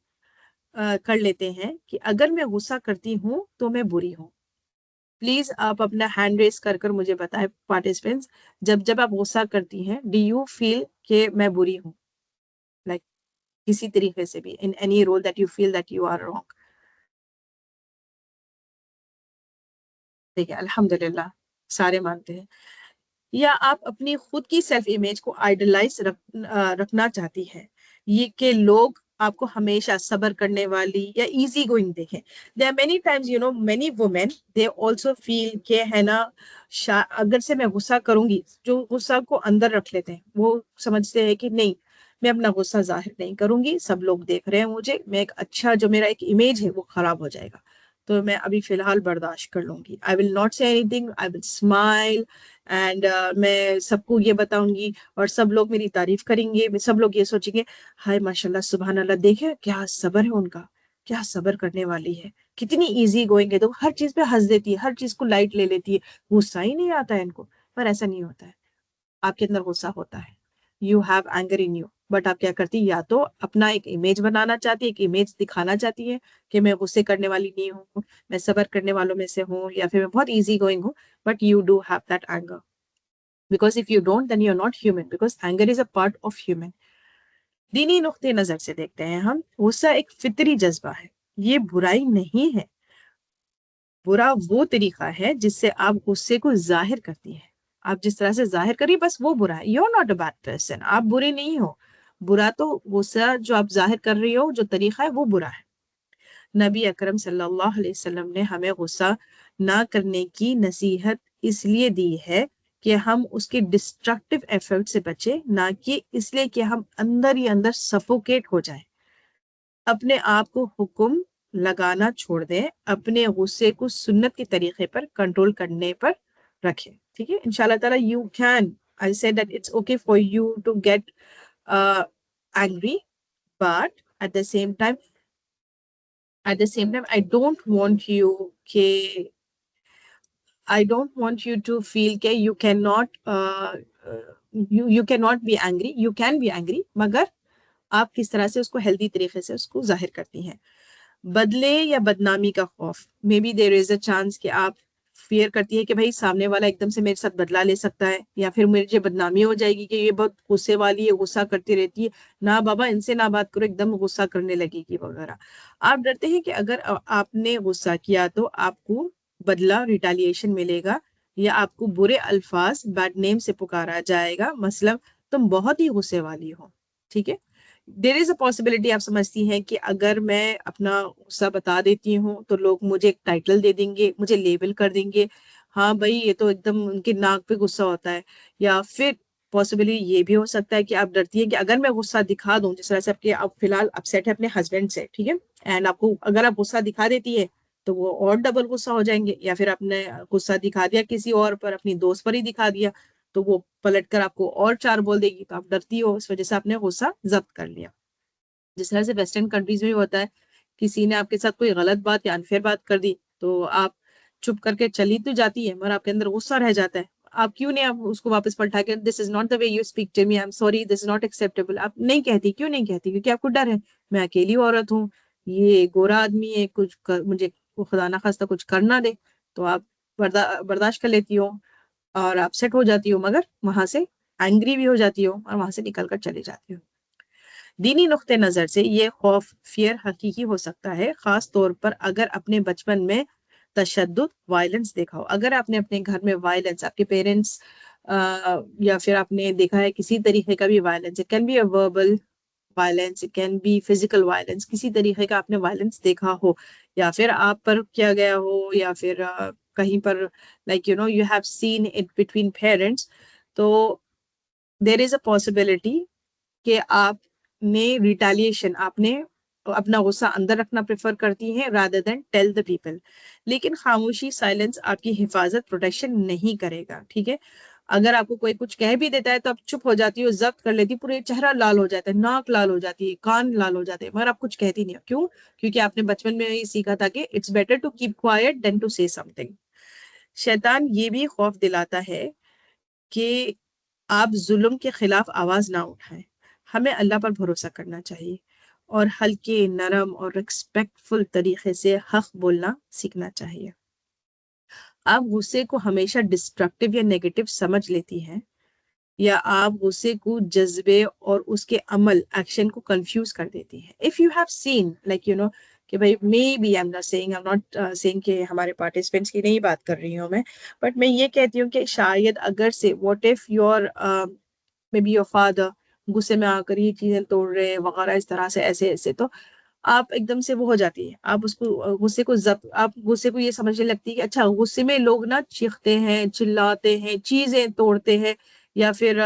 कर लेते हैं कि अगर मैं गुस्सा करती हूँ तो मैं बुरी हूँ. प्लीज आप अपना हैंड रेस कर कर मुझे बताएं पार्टिसिपेंट्स, जब जब आप गुस्सा करती हैं, डू यू फील कि मैं बुरी हूँ, लाइक किसी तरीके से भी, in any role that you feel that you are wrong. ठीक है, अल्हम्दुलिल्लाह सारे मानते हैं. या आप अपनी खुद की सेल्फ इमेज को आइडलाइज रखना चाहती हैं, ये कि लोग आपको हमेशा सब्र करने वाली या इजी गोइंग देखें. There are many times, you know, many women they also feel के है ना, अगर से मैं गुस्सा करूंगी, जो गुस्सा को अंदर रख लेते हैं, वो समझते हैं कि नहीं, मैं अपना गुस्सा जाहिर नहीं करूंगी, सब लोग देख रहे हैं मुझे, मैं एक अच्छा, जो मेरा एक इमेज है वो खराब हो जाएगा, तो मैं अभी फिलहाल बर्दाश्त कर लूंगी. I will not say anything, I will smile and मैं सबको ये बताऊंगी और सब लोग मेरी तारीफ करेंगे, सब लोग ये सोचेंगे, हाय माशाल्लाह सुभान अल्लाह, देखे क्या सब्र है उनका, क्या सब्र करने वाली है, कितनी इजी गोइंग है, तो हर चीज पे हंस देती है, हर चीज को लाइट ले लेती है, गुस्सा ही नहीं आता है इनको. पर ऐसा नहीं होता है, आपके अंदर गुस्सा होता है, you have anger in you, but आप क्या करती है, या तो अपना एक इमेज बनाना चाहती है, एक इमेज दिखाना चाहती है कि मैं गुस्से करने वाली नहीं हूँ, मैं सब्र करने वालों में से हूँ, या फिर मैं बहुत इजी गोइंग हूँ, but you do have that anger. Because if you don't, then you're not human. Because anger is a part of human. दीनी नुक्ते नजर से देखते हैं हम, गुस्सा एक फितरी जज्बा है, ये बुराई नहीं है. बुरा वो तरीका है जिससे आप गुस्से को जाहिर करती हैं. आप जिस तरह से जाहिर करिए, बस वो बुरा है. You're not a bad person. आप बुरे नहीं हो. बुरा तो गुस्सा जो आप जाहिर कर रही हो, जो तरीका है, वो बुरा है. नबी अकरम सल्लल्लाहु अलैहि वसल्लम ने हमें गुस्सा ना करने की नसीहत इसलिए दी है कि हम उसके डिस्ट्रक्टिव इफेक्ट से बचे, ना कि इसलिए कि हम अंदर ही अंदर सफोकेट हो जाएं. अपने आप को हुक्म लगाना छोड़ दें, अपने गुस्से को सुन्नत के तरीके पर कंट्रोल करने पर रखें. ठीक है, इंशाल्लाह ताला you can, I said that it's okay for you to get angry, but at the same time I don't want you to feel that you cannot you cannot be angry. You can be angry, मगर आप किस तरह से उसको healthy तरीके से उसको जाहिर करती हैं. बदले या बदनामी का खौफ, maybe there is a chance कि आप फियर करती है कि भाई सामने वाला एकदम से मेरे साथ बदला ले सकता है, या फिर मुझे बदनामी हो जाएगी कि ये बहुत गुस्से वाली है, गुस्सा करती रहती है, ना बाबा इनसे ना बात करो, एकदम गुस्सा करने लगेगी वगैरह. आप डरते हैं कि अगर आपने गुस्सा किया तो आपको बदला, रिटेलिएशन मिलेगा, या आपको बुरे अल्फाज, बैड नेम से पुकारा जाएगा, मतलब तुम बहुत ही गुस्से वाली हो. ठीक है, देर इज अ पॉसिबिलिटी, आप समझती हैं कि अगर मैं अपना गुस्सा बता देती हूँ तो लोग मुझे एक टाइटल दे देंगे, मुझे लेबल कर देंगे, हाँ भाई ये तो एकदम उनके नाक पे गुस्सा होता है. या फिर पॉसिबली ये भी हो सकता है कि आप डरती हैं कि अगर मैं गुस्सा दिखा दूं, जिस तरह से आपके आप फिलहाल अपसेट है अपने हस्बैंड से, ठीक है, एंड आपको अगर आप गुस्सा दिखा देती है तो वो और डबल गुस्सा हो जाएंगे, या फिर आपने गुस्सा दिखा दिया किसी और पर, अपनी दोस्त पर ही दिखा दिया, तो वो पलट कर आपको और चार बोल देगी, तो आप डरती हो, इस वजह से आपने गुस्सा जब्त कर लिया. जिस तरह से वेस्टर्न कंट्रीज में भी होता है, किसी ने आपके साथ कोई गलत बात या अनफेयर बात कर दी तो आप चुप करके चली तो जाती है, मगर आपके अंदर गुस्सा रह जाता है. आप क्यों नहीं आप उसको वापस पलटा के, this is not the way you speak to me, I am sorry, this is not acceptable, आप नहीं कहती. क्यों नहीं कहती? क्योंकि आपको डर है, मैं अकेली औरत हूँ, ये गोरा आदमी है, मुझे खुदा ना खास्ता कुछ करना दे, तो आप बर्दाश्त कर लेती हो और अपसेट हो जाती हो, मगर वहां से एंग्री भी हो जाती हो और वहां से निकल कर चली जाती हो. दीनी नुक्ते नजर से ये खौफ, फियर हकीकी हो सकता है, खास तौर पर अगर अपने बचपन में तशद्दुद, वायलेंस देखा हो. अगर आपने अपने घर में वायलेंस, आपके पेरेंट्स या फिर आपने देखा है किसी तरीके का भी violence, it can be a verbal violence, it can be physical violence, किसी तरीके का आपने वायलेंस देखा हो या फिर आप पर किया गया हो या फिर कहीं पर like you have seen it between parents, तो देयर इज अ पॉसिबिलिटी कि आपने रिटेलिएशन, आपने अपना गुस्सा अंदर रखना प्रेफर करती हैं rather than tell the people. लेकिन खामोशी, साइलेंस आपकी हिफाजत, प्रोटेक्शन नहीं करेगा, ठीक है। अगर आपको कोई कुछ कह भी देता है तो आप चुप हो जाती हो, जब्त कर लेती, पूरे चेहरा लाल हो जाता है, नाक लाल हो जाती है, कान लाल हो जाते हैं, मगर आप कुछ कहती नहीं हो। क्यों? क्योंकि आपने बचपन में ये सीखा था कि it's better to keep quiet than to say something. शैतान ये भी खौफ दिलाता है कि आप जुल्म के खिलाफ आवाज ना उठाएं। हमें अल्लाह पर भरोसा करना चाहिए और हल्के, नरम और रिस्पेक्टफुल तरीके से हक बोलना सीखना चाहिए। आप गुस्से को हमेशा डिस्ट्रक्टिव या नेगेटिव समझ लेती हैं, या आप गुस्से को जज्बे और उसके अमल, एक्शन को कंफ्यूज कर देती हैं। If you have seen like कि भाई, maybe I am not saying, I am not saying कि हमारे पार्टिसिपेंट्स की नहीं बात कर रही हूँ मैं, बट मैं ये कहती हूँ कि शायद अगर से what if your may be your father गुस्से में आकर ये चीजें तोड़ रहे हैं वगैरह, इस तरह से ऐसे ऐसे, तो आप एकदम से वो हो जाती है, आप उसको गुस्से को आप गुस्से को ये समझने लगती है कि अच्छा, गुस्से में लोग ना चीखते हैं, चिल्लाते हैं, चीजें तोड़ते हैं या फिर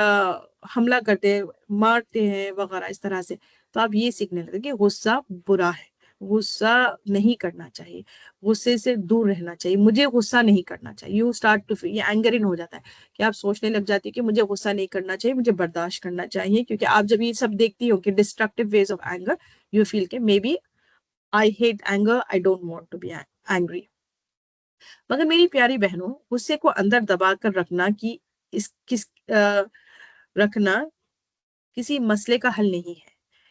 हमला करते हैं, मारते हैं वगैरह, इस तरह से। तो आप ये सीखने लगते कि गुस्सा बुरा है, गुस्सा नहीं करना चाहिए, गुस्से से दूर रहना चाहिए, मुझे गुस्सा नहीं करना चाहिए। यू स्टार्ट टू फील, ये एंगर इन हो जाता है कि आप सोचने लग जाती है कि मुझे गुस्सा नहीं करना चाहिए, मुझे बर्दाश्त करना चाहिए। क्योंकि आप जब ये सब देखती हो कि destructive ways of anger, you feel कि maybe I hate anger, I don't want to be angry। मगर मेरी प्यारी बहनों, गुस्से को अंदर दबा कर रखना रखना किसी मसले का हल नहीं है।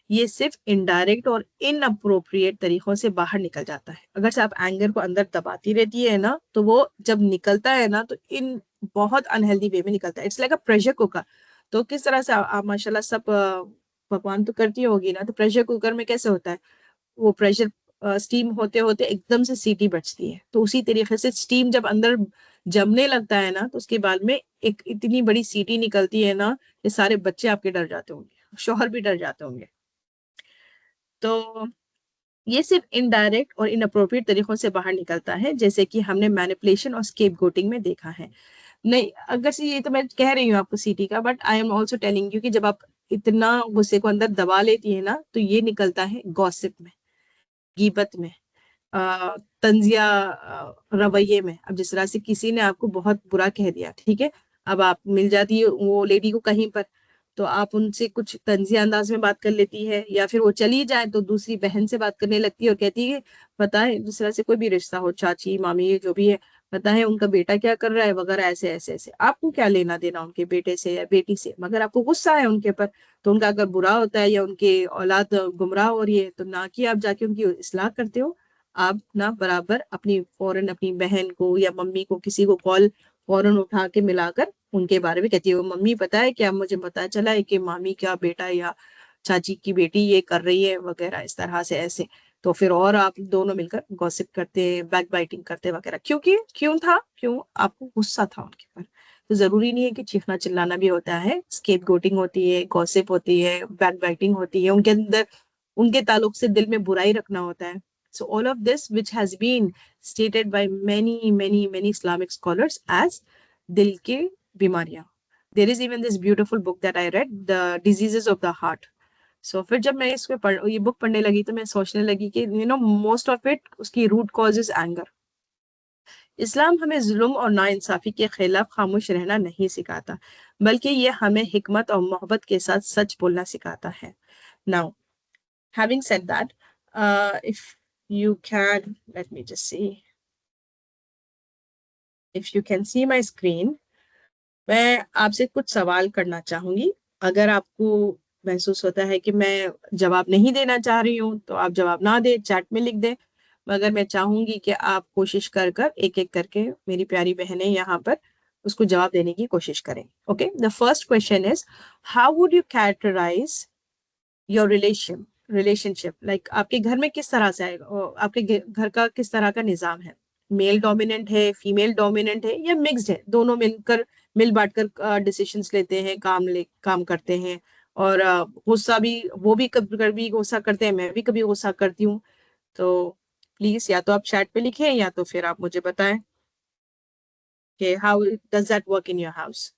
ये सिर्फ इनडायरेक्ट और इनअप्रोप्रिएट तरीकों से बाहर निकल जाता है। अगर से आप एंगर को अंदर दबाती रहती है ना, तो वो जब निकलता है ना, तो इन बहुत अनहेल्दी वे में निकलता है। It's like a pressure cooker. तो किस तरह से आप माशाल्लाह सब पकवान तो करती होगी ना, तो प्रेशर कुकर में कैसे होता है, वो प्रेशर स्टीम होते होते एकदम से सीटी बजती है। तो उसी तरीके से स्टीम जब अंदर जमने लगता है ना, तो उसके बाद में एक इतनी बड़ी सीटी निकलती है ना, ये सारे बच्चे आपके डर जाते होंगे, शौहर भी डर जाते होंगे। तो ये सिर्फ इनडायरेक्ट और इनअप्रोप्रिएट तरीकों से बाहर निकलता है, जैसे कि हमने मैनिपुलेशन और स्केपगोटिंग में देखा है। नहीं, अगर से ये तो मैं कह रही हूँ आपको सीटी का, but I am also telling you कि जब आप इतना गुस्से को अंदर दबा लेती है ना, तो ये निकलता है गॉसिप में, गीबत में, तंजिया रवैये में। अब जिस तरह से किसी ने आपको बहुत बुरा कह दिया, ठीक है, अब आप मिल जाती है वो लेडी को कहीं पर, तो आप उनसे कुछ तंजिया अंदाज में बात कर लेती है, या फिर वो चली जाए तो दूसरी बहन से बात करने लगती है और कहती है पता है, जिस तरह से कोई भी रिश्ता हो, चाची मामी जो भी है, पता है उनका बेटा क्या कर रहा है वगैरह, ऐसे ऐसे ऐसे। आपको क्या लेना देना उनके बेटे से या बेटी से, मगर आपको गुस्सा है उनके पर, तो उनका अगर बुरा होता है या उनके औलाद गुमराह हो रही है, तो ना कि आप जाके उनकी इस्लाह करते हो, आप ना बराबर अपनी फौरन अपनी बहन को या मम्मी को, किसी को कॉल फौरन उठा के मिलाकर उनके बारे में कहती है, मम्मी पता है क्या, मुझे पता चला है कि मामी का बेटा या चाची की बेटी ये कर रही है वगैरह, इस तरह से ऐसे। तो फिर और आप दोनों मिलकर गॉसिप करते, बैक बाइटिंग करते वगैरह। क्योंकि क्यों आपको गुस्सा था उनके पर। तो जरूरी नहीं है कि चीखना चिल्लाना भी होता है, स्केपगोटिंग होती है, गॉसिप होती है, बैक बाइटिंग होती है, उनके अंदर उनके ताल्लुक से दिल में बुराई रखना होता है। So all of this, which has been stated by many Islamic scholars as दिल के बीमारियां. There is even this beautiful book that I read, The Diseases of the Heart. So फिर जब मैं ये बुक पढ़ने लगी, तो मैं सोचने लगी कि most of it, उसकी root cause is anger. इस्लाम हमें जुल्म और नाइंसाफी के खिलाफ खामोश रहना नहीं सिखाता, बल्कि ये हमें हिकमत और मोहब्बत के साथ सच बोलना सिखाता है. Now, having said that, if you can, let me just see if you can see my screen. मैं आपसे कुछ सवाल करना चाहूंगी। अगर आपको महसूस होता है कि मैं जवाब नहीं देना चाह रही हूँ, तो आप जवाब ना दे, चैट में लिख दें। मगर मैं चाहूंगी कि आप कोशिश कर एक एक करके मेरी प्यारी बहनें यहाँ पर उसको जवाब देने की कोशिश करें. Okay, the first question is, how would you characterise your relationship, like आपके घर में किस तरह से आएगा, आपके घर का किस तरह का निजाम है, मेल डोमिनेंट है, फीमेल डोमिनेंट है, या मिक्स्ड है, दोनों मिल बांट कर डिसीजंस लेते हैं, काम करते हैं, और गुस्सा भी, वो भी कभी कभी गुस्सा करते हैं, मैं भी कभी गुस्सा करती हूँ। तो प्लीज या तो आप चैट पे लिखें या तो फिर आप मुझे बताएं कि how does that work in your house.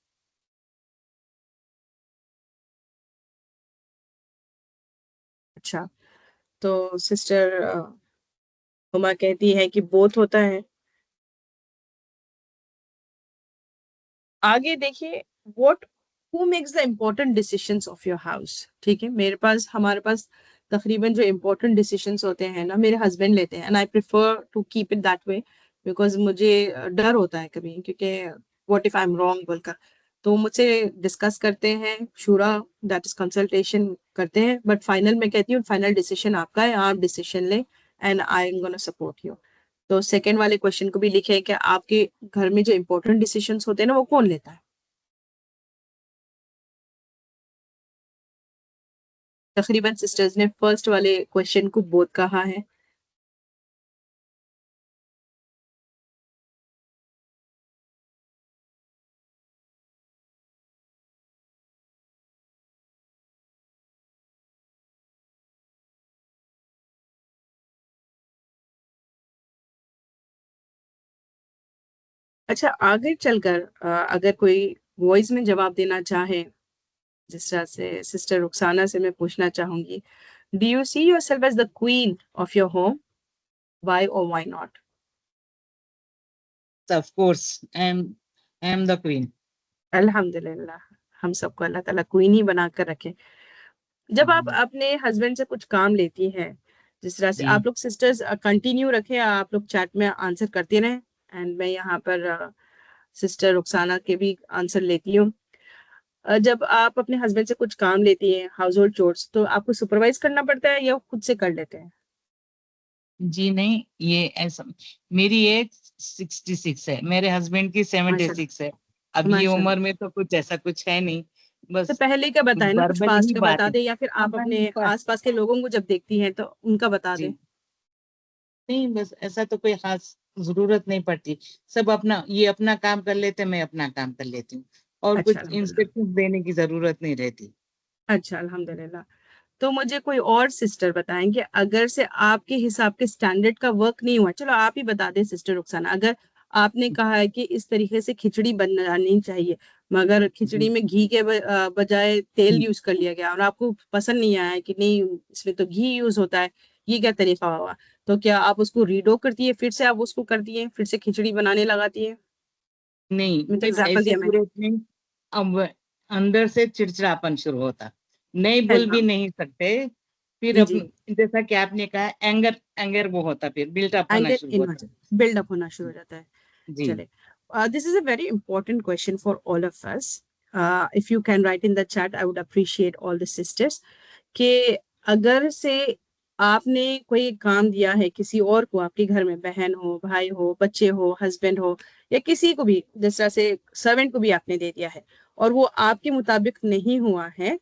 अच्छा, तो सिस्टर हुमा कहती है कि बोथ होता है। आगे देखिए, what who makes the important decisions of your house. ठीक है, हमारे पास तकरीबन जो इम्पोर्टेंट डिसीजंस होते हैं ना, मेरे हस्बैंड लेते हैं, and I prefer to keep it that way, because मुझे डर होता है कभी, क्योंकि what if I am wrong बोलकर। तो मुझसे डिस्कस करते हैं, शूरा दैट इज कंसल्टेशन करते हैं, बट फाइनल मैं कहती हूँ फाइनल डिसीजन आपका है, आप डिसीजन लें and I am gonna support you. तो सेकंड वाले क्वेश्चन को भी लिखे कि आपके घर में जो इम्पोर्टेंट डिसीजंस होते हैं ना, वो कौन लेता है। तकरीबन सिस्टर्स ने फर्स्ट वाले क्वेश्चन को बोथ कहा है। अच्छा, आगे चलकर अगर कोई वॉइस में जवाब देना चाहे, जिस तरह से सिस्टर रुखसाना से मैं पूछना चाहूंगी, do you see yourself as the queen of your home, why और why not. Of course, I am the queen. अल्हम्दुलिल्लाह, हम सबको अल्लाह ताला क्वीन ही बनाकर रखे। जब आप अपने हस्बैंड से कुछ काम लेती हैं, जिस तरह से जी आप लोग सिस्टर्स कंटिन्यू रखें, आप लोग चैट में आंसर करते रहें, एंड मैं यहाँ पर सिस्टर रुखसाना के भी आंसर लेती हूँ। जब आप अपने हस्बैंड से कुछ काम लेती हैं, हाउस होल्ड चोर्स, तो आपको सुपरवाइज करना पड़ता है या वो खुद से कर लेते हैं। जी नहीं, ये ऐसा, मेरी एज 66 है, मेरे हस्बैंड की माशाल्लाह 76 है। अब ये माशाल्लाह। उम्र में तो कुछ ऐसा कुछ है नहीं, तो बस पहले का बताएं ना, कुछ वर्बल पास्ट ही का बात बता है। दे, या फिर आप अपने आसपास के लोगों को जब देखती हैं तो उनका बता दें। जी नहीं, बस ऐसा तो कोई खास जरूरत नहीं पड़ती, सब अपना ये अपना काम कर लेते, मैं अपना काम कर लेती हूँ, और अच्छा कुछ अल्हम्दुलिल्लाह। इंस्ट्रक्शन देने की जरूरत नहीं रहती। अच्छा अल्हम्दुलिल्लाह। तो मुझे कोई और सिस्टर बताएंगे, अगर से आपके हिसाब के स्टैंडर्ड का वर्क नहीं हुआ, चलो आप ही बता दें सिस्टर रुखसाना, अगर आपने कहा है कि इस तरीके से खिचड़ी बनानी चाहिए, मगर खिचड़ी जी में घी के बजाय तेल जी यूज कर लिया गया और आपको पसंद नहीं आया कि नहीं इसमें तो घी यूज होता है, ये क्या तरीका हुआ, तो क्या आप उसको रीडो करती है, फिर से आप उसको करती है, फिर से खिचड़ी बनाने लगाती है। नहीं, मैं तो फिर एग्जाम्पल ऐसे दिया मैंने। सूरत में अब अंदर से चिड़चिड़ापन शुरू होता, नहीं बोल भी हाँ नहीं सकते, फिर जी, जैसा कि आपने कहा एंगर एंगर वो होता, फिर बिल्ट अप होना एंगर शुरू इन होता। बिल्डअप होना शुरू हो जाता है। जी चले, this is a very important question for all of us. If you can write in the chat, I would appreciate all the sisters. कि अगर से आपने कोई काम दिया है किसी और को, आपके घर में बहन हो, भाई हो, बच्चे हो, हस्बैंड हो, या किसी को भी, जिस तरह से सर्वेंट को भी आपने दे दिया है और वो आपके मुताबिक नहीं हुआ है,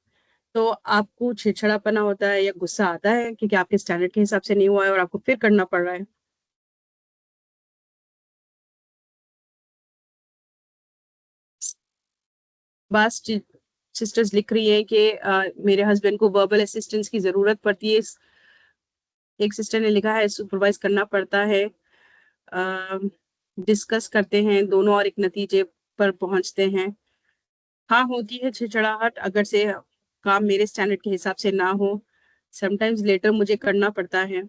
तो आपको छिड़छड़ापना होता है या गुस्सा आता है क्योंकि आपके स्टैंडर्ड के हिसाब से नहीं हुआ है और आपको फिर करना पड़ रहा है। बस सिस्टर्स लिख रही है कि मेरे हस्बैंड को वर्बल असिस्टेंस की जरूरत पड़ती है। एक सिस्टर ने लिखा है सुपरवाइज करना पड़ता है, डिस्कस करते हैं दोनों और एक नतीजे पर पहुंचते हैं। हाँ, होती है छिड़छड़ाहट अगर से काम मेरे स्टैंडर्ड के हिसाब से ना हो, समटाइम्स लेटर मुझे करना पड़ता है।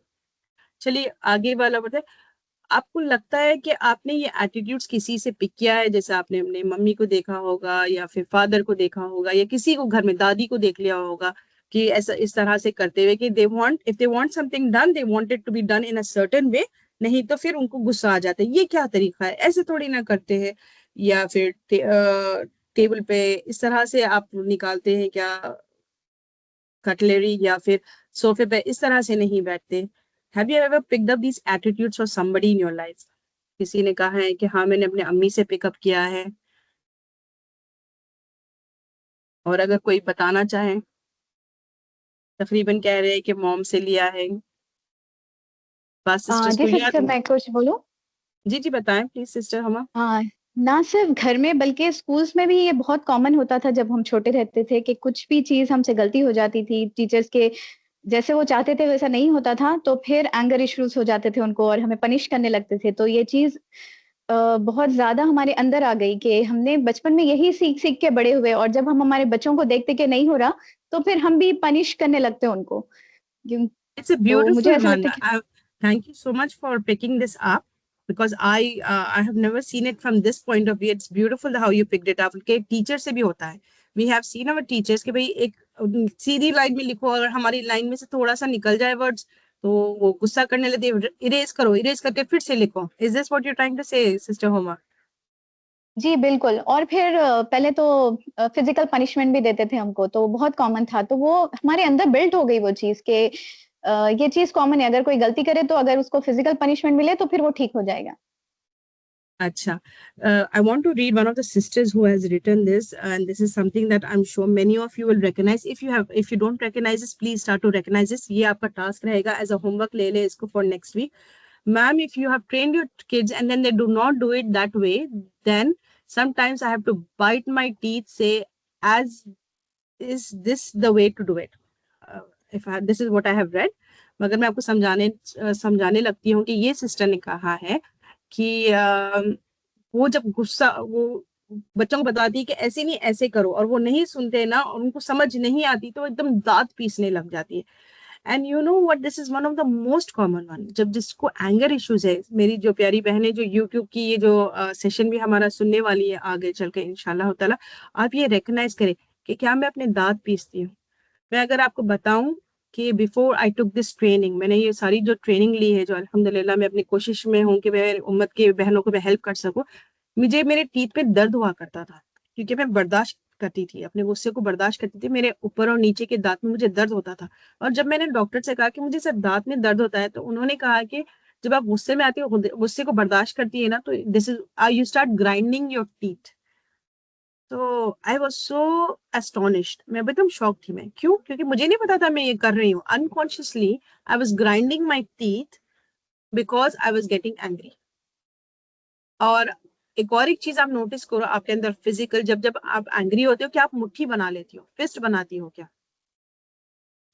चलिए आगे वाला बताए, आपको लगता है कि आपने ये एटीट्यूड्स किसी से पिक किया है, जैसे आपने अपने मम्मी को देखा होगा या फिर फादर को देखा होगा या किसी को घर में दादी को देख लिया होगा कि ऐसा इस तरह से करते हुए कि they want, if they want something done, they want it to be done in a certain way, नहीं तो फिर उनको गुस्सा आ जाता है, ये क्या तरीका है, ऐसे थोड़ी ना करते हैं। या फिर टेबल पे इस तरह से आप निकालते हैं क्या कटलरी, या फिर सोफे पे इस तरह से नहीं बैठते। Have you ever picked up these attitudes for somebody in your life. किसी ने कहा है कि हाँ मैंने अपने अम्मी से पिकअप किया है, और अगर कोई बताना चाहे, तकरीबन कह रहे हैं कि मॉम से लिया है। बात सिस्टर्स जी को याद सिस्टर, है? मैं कुछ बोलूं? जी जी बताएं प्लीज सिस्टर हमा। हाँ ना सिर्फ घर में बल्कि स्कूल्स में भी ये बहुत कॉमन होता था जब हम छोटे रहते थे कि कुछ भी चीज हमसे गलती हो जाती थी, टीचर्स के जैसे वो चाहते थे वैसा नहीं होता था, तो फिर एंगर इश्यूज हो जाते थे उनको और हमें पनिश करने लगते थे। तो ये चीज बहुत ज्यादा हमारे अंदर आ गई कि हमने बचपन में यही सीख सीख के बड़े हुए, और जब हम हमारे बच्चों को देखते कि नहीं हो रहा तो फिर हम भी पनिश करने लगते हैं उनको। It's a तो मुझे beautiful ऐसा one. लगता है कि Thank you so much for picking this up because I have never seen it from this point of view. It's beautiful how you picked it up. के टीचर से भी होता है. We have seen our teachers कि भाई एक सीधी line में लिखो, अगर हमारी लाइन में से थोड़ा सा निकल जाए वर्ड्स तो वो गुस्सा करने लगते हैं, इरेज करो, इरेज करके फिर से लिखो. Is this what you're trying to say, Sister Homa? जी बिल्कुल। और फिर पहले तो फिजिकल पनिशमेंट भी देते थे हमको, तो बहुत कॉमन था। तो वो हमारे अंदर बिल्ट हो गई वो चीज के ये चीज कॉमन है, अगर कोई गलती करे तो अगर उसको फिजिकल पनिशमेंट मिले तो फिर वो ठीक हो जाएगा। Acha. I want to read one of the sisters who has written this, and this is something that I'm sure many of you will recognize. If you don't recognize this, please start to recognize this. ये आपका task रहेगा as a homework ले ले इसको for next week. Ma'am, if you have trained your kids and then they do not do it that way, then sometimes I have to bite my teeth, say, as is this the way to do it? This is what I have read. मगर मैं आपको समझाने लगती हूँ कि ये sister ने कहा है कि वो जब गुस्सा वो बच्चों को बताती है कि ऐसे नहीं ऐसे करो, और वो नहीं सुनते ना और उनको समझ नहीं आती तो एकदम दांत पीसने लग जाती है. And you know what, this is one of the most common one. जब जिसको एंगर इश्यूज है, मेरी जो प्यारी बहन है जो यूट्यूब की ये जो सेशन भी हमारा सुनने वाली है आगे चल के इंशाल्लाह ताला, आप ये रिकग्नाइज करें कि क्या मैं अपने दांत पीसती हूँ. मैं अगर आपको बताऊं कि before I took this training, मैंने ये सारी जो ट्रेनिंग ली है, जो अल्हम्दुलिल्लाह मैं अपनी कोशिश में हूँ कि मैं उम्मत के बहनों को मैं हेल्प कर सकूं, मुझे मेरे टीथ पे दर्द हुआ करता था क्योंकि मैं बर्दाश्त करती थी, अपने गुस्से को बर्दाश्त करती थी. मेरे ऊपर और नीचे के दांत में मुझे दर्द होता था. और जब मैंने डॉक्टर से कहा कि मुझे सर दांत में दर्द होता है, तो उन्होंने कहा कि जब आप गुस्से में आती हो, गुस्से को बर्दाश्त करती है ना, तो this is you start grinding your teeth. तो आई वॉज सो एस्टोनिश्ड. मैं एकदम शॉक थी. मैं क्यों? क्योंकि मुझे नहीं पता था मैं ये कर रही हूँ. Unconsciously I was grinding my teeth because I was getting angry. और एक चीज आप नोटिस करो आपके अंदर फिजिकल, जब जब आप एंग्री होते हो, क्या आप मुट्ठी बना लेती हो, फिस्ट बनाती हो क्या?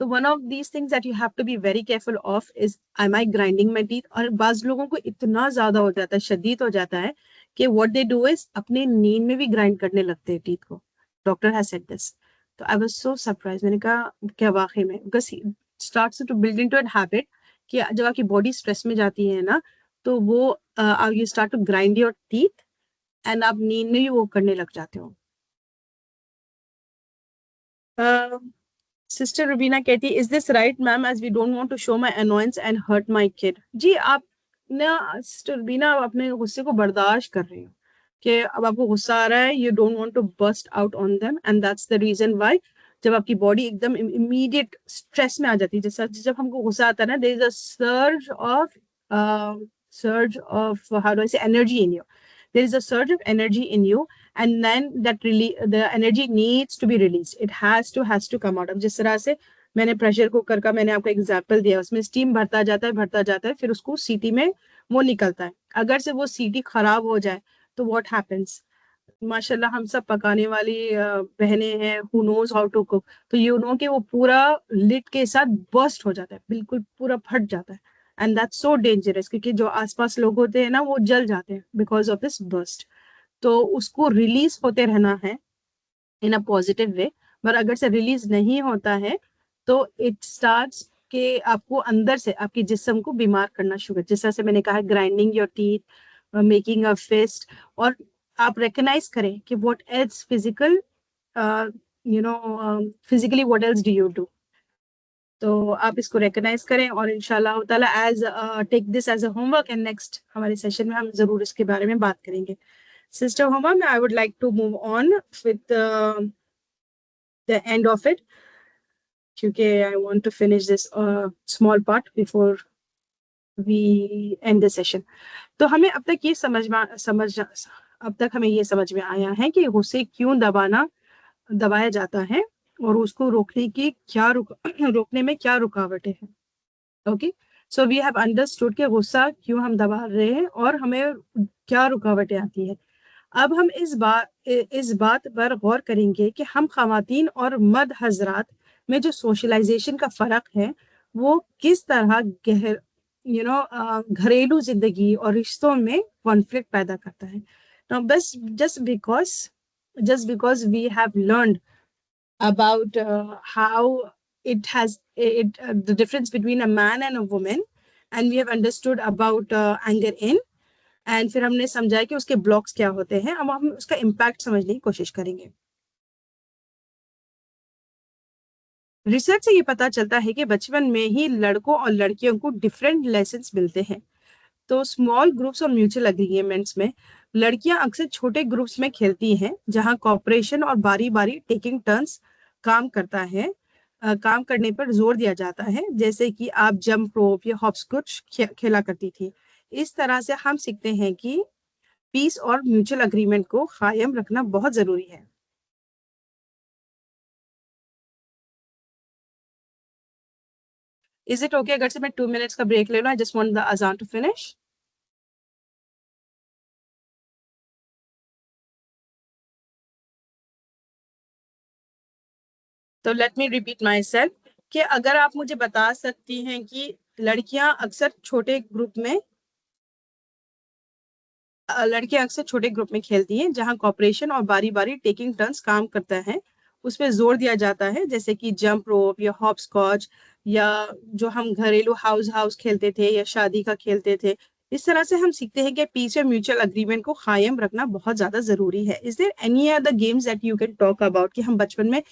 तो one of these things that you have to be very careful of is I my grinding my teeth. और बाज लोगों को इतना ज्यादा हो जाता है, शदीद हो जाता है कि व्हाट दे डू इज अपने नींद में भी ग्राइंड करने लगते हैं टीथ को. Doctor has said this. तो आई वाज सो सरप्राइज. मैंने कहा क्या वाकई में, because starts to build into an habit कि जब आपकी बॉडी स्ट्रेस में जाती है ना, तो वो you start to grind your teeth and आप नींद में भी वो करने लग जाते हो. सिस्टर रुबीना कहती है, is this right ma'am, as we don't want to show my annoyance and hurt my kid. जी आप ना सिस्टर रुबीना अपने गुस्से को बर्दाश्त कर रही हो कि अब आपको गुस्सा आ रहा है, you don't want to burst out on them, and that's the reason why जब आपकी बॉडी एकदम इमीडिएट स्ट्रेस में आ जाती है, जैसा जब हमको गुस्सा आता है ना, there is a surge of how do I say energy in you. There is a surge of energy in you, and then the energy needs to be released. It has to come out. अब जिस तरह से मैंने pressure cooker का मैंने आपको example दिया, उसमें स्टीम भरता जाता है, फिर उसको सीटी में वो निकलता है. अगर से वो सीटी खराब हो जाए तो व्हाट हैपेंस? माशाल्लाह हम सब पकाने वाली बहनें हैं, who knows how to cook. तो यू नो कि वो पूरा लिड के साथ बर्स्ट हो जाता है, बिल्कुल पूरा फट जाता है. एंड दैट्स सो डेंजरस क्योंकि जो आसपास लोग होते हैं ना, वो जल जाते हैं बिकॉज ऑफ दिस बर्स्ट. तो उसको रिलीज होते रहना है इन अ पॉजिटिव वे. पर अगर से रिलीज नहीं होता है तो इट स्टार्ट्स के आपको अंदर से आपके जिस्म को बीमार करना शुरू. जिस तरह से मैंने कहा, grinding your teeth, making a fist. और आप रिकग्नाइज करें कि what else physical physically what else do you do. तो आप इसको रिकग्नाइज करें और इंशाल्लाह ताला as take this as a homework, and next हमारे सेशन में हम जरूर इसके बारे में बात करेंगे. Sister Homa, I would like to move on with the end of it क्योंकि I want to finish this small part before we end the session. तो हमें अब तक ये अब तक हमें ये समझ में आया है कि गुस्से क्यों दबाया जाता है और उसको रोकने की रोकने में क्या रुकावटें हैं. Okay, so we have understood कि गुस्सा क्यों हम दबा रहे हैं और हमें क्या रुकावटें आती है. अब हम इस बात पर गौर करेंगे कि हम ख़वातीन और मर्द हजरात में जो सोशलाइजेशन का फ़र्क है वो किस तरह घरेलू जिंदगी और रिश्तों में कॉन्फ्लिक्ट पैदा करता है। Now, बस just because we have learned about how it has the difference between a man and a woman, and we have understood about anger in, and फिर हमने समझा कि उसके ब्लॉक्स क्या होते हैं। अब हम उसका इम्पैक्ट समझने की कोशिश करेंगे। रिसर्च से ये पता चलता है कि बचपन में ही लड़कों और लड़कियों को डिफरेंट लेसन्स मिलते हैं। तो स्मॉल ग्रुप्स और म्यूचुअल एग्रीमेंट्स में लड़कियां अक्सर छोटे ग्रुप्स में खेलती हैं जहां कॉपरेशन और बारी बारी टेकिंग टर्न्स काम करता है काम करने पर जोर दिया जाता है, जैसे कि आप जंप रोप या हॉपस्कॉच खेला करती थी। इस तरह से हम सीखते हैं कि पीस और म्यूचुअल एग्रीमेंट को कायम रखना बहुत जरूरी है। इज इट ओके अगर से मैं 2 मिनट्स का ब्रेक ले लूं? आई जस्ट वांट द अजान टू फिनिश। तो let me repeat my self कि अगर आप मुझे बता सकती हैं कि लड़कियां अक्सर छोटे ग्रुप में लड़कियां अक्सर छोटे ग्रुप में खेलती हैं जहां कॉपरेशन और बारी बारी टेकिंग टर्न्स काम करता है, उसमें जोर दिया जाता है, जैसे कि जंप रोप या हॉप स्कॉच या जो हम घरेलू हाउस हाउस खेलते थे या शादी का खेलते थे। इस तरह से हम सीखते हैं कि पीस या म्यूचुअल एग्रीमेंट को कायम रखना बहुत ज्यादा जरूरी है। Is there any other games that you can talk about कि हम बचपन में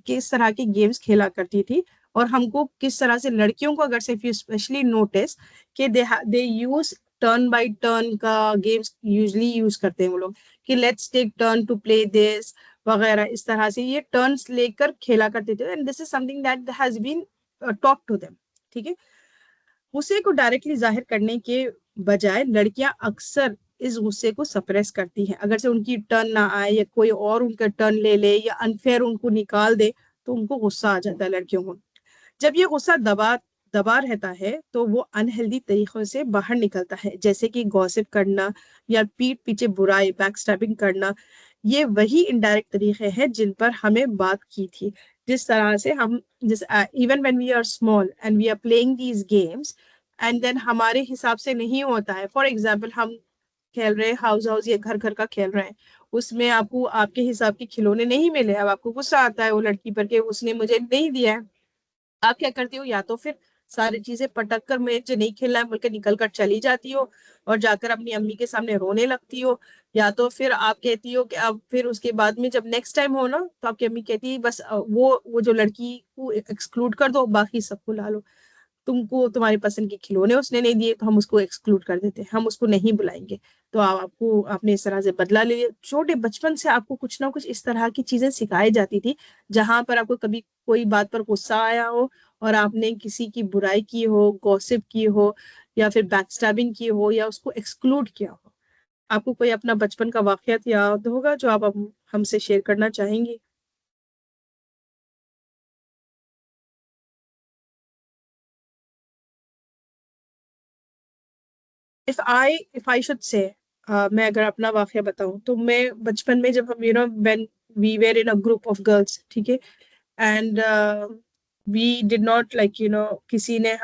किस तरह के गेम्स खेला करती थी और हमको किस तरह से लड़कियों को अगर से इफ यू स्पेशली नोटिस कि they use turn by turn का गेम्स यूजली यूज करते हैं वो लोग कि let's take turn to play this वगैरह, इस तरह से ये टर्न्स लेकर खेला करते थे। And this is something that has been talk to them. ठीक है, गुस्से को डायरेक्टली जाहिर करने के बजाय लड़कियां अक्सर इस गुस्से को सप्रेस करती हैं। अगर से उनकी टर्न ना आए या कोई और उनका टर्न ले ले या अनफेयर उनको निकाल दे तो उनको गुस्सा आ जाता है लड़कियों को। जब ये गुस्सा दबा दबा रहता है तो वो अनहेल्दी तरीकों से बाहर निकलता है, जैसे कि गॉसिप करना या पीठ पीछे बुराई बैकस्टैबिंग करना। ये वही इनडायरेक्ट तरीके हैं जिन पर हमें बात की थी। जिस तरह से हम जिस even when we are small and we are playing these games and then हमारे हिसाब से नहीं होता है। फॉर एग्जाम्पल हम खेल रहे हैं हाउस हाउस या घर घर का खेल रहे हैं, उसमें आपको आपके हिसाब के खिलौने नहीं मिले, अब आपको गुस्सा आता है वो लड़की पर के उसने मुझे नहीं दिया है। आप क्या करती हो, या तो फिर सारी चीजें पटक कर मुझे नहीं खेलना है बोलकर निकल कर चली जाती हो और जाकर अपनी अम्मी के सामने रोने लगती हो, या तो फिर आप कहती हो कि अब फिर उसके बाद में जब नेक्स्ट टाइम हो ना तो आपकी अम्मी कहती है बस वो जो लड़की को एक्सक्लूड कर दो बाकी सबको ला लो। तुमको तुम्हारी पसंद के खिलौने उसने नहीं दिए तो हम उसको एक्सक्लूड कर देते हैं, हम उसको नहीं बुलाएंगे। तो आपको आपने इस तरह से बदला ले लिया। छोटे बचपन से आपको कुछ ना कुछ इस तरह की चीजें सिखाई जाती थी जहां पर आपको कभी कोई बात पर गुस्सा आया हो और आपने किसी की बुराई की हो, गॉसिप की हो या फिर बैकस्टैबिंग की हो या उसको एक्सक्लूड किया हो। आपको कोई अपना बचपन का वाकया याद होगा जो आप हमसे शेयर करना चाहेंगी? इफ आई शुड से मैं अगर अपना वाकया बताऊं तो मैं बचपन में जब हम when we were in a group of girls, ठीक है, and we did not like किसी ने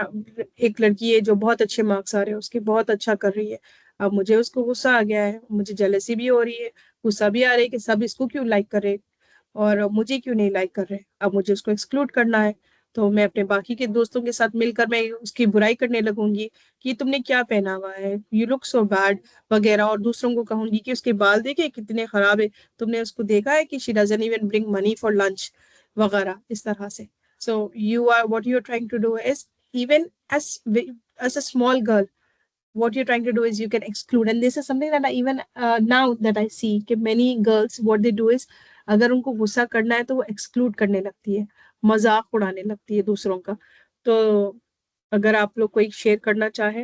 एक लड़की है जो बहुत अच्छे मार्क्स आ रहे हैं उसके, बहुत अच्छा कर रही है। अब मुझे उसको गुस्सा आ गया है, मुझे जेलसी भी हो रही है, गुस्सा भी आ रही है कि सब इसको क्यों लाइक कर रहे और मुझे क्यों नहीं लाइक कर रहे। अब मुझे उसको एक्सक्लूड करना है तो मैं अपने बाकी के दोस्तों के साथ मिलकर मैं उसकी बुराई करने लगूंगी कि तुमने क्या पहना हुआ है, यू लुक सो बैड वगैरह, और दूसरों को कहूंगी कि उसके बाल देखे कितने खराब है, तुमने उसको देखा है कि she doesn't even bring money for lunch वगैरह, इस तरह से। So you are what you are trying to do is even as as a small girl, what you're trying to do is you can exclude, and this is something that I even now that I see कि many girls what they do is अगर उनको गुस्सा करना है तो वो exclude करने लगती है, मजाक उड़ाने लगती है दूसरों का। तो अगर आप लोग कोई शेयर करना चाहे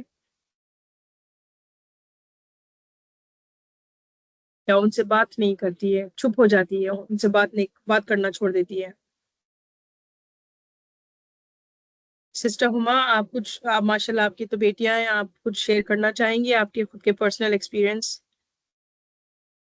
या उनसे बात नहीं करती है, चुप हो जाती है, उनसे बात करना छोड़ देती है। सिस्टर हुमा, आप माशाल्लाह आपकी तो बेटियां हैं, आप कुछ शेयर करना चाहेंगी आपके खुद के पर्सनल एक्सपीरियंस?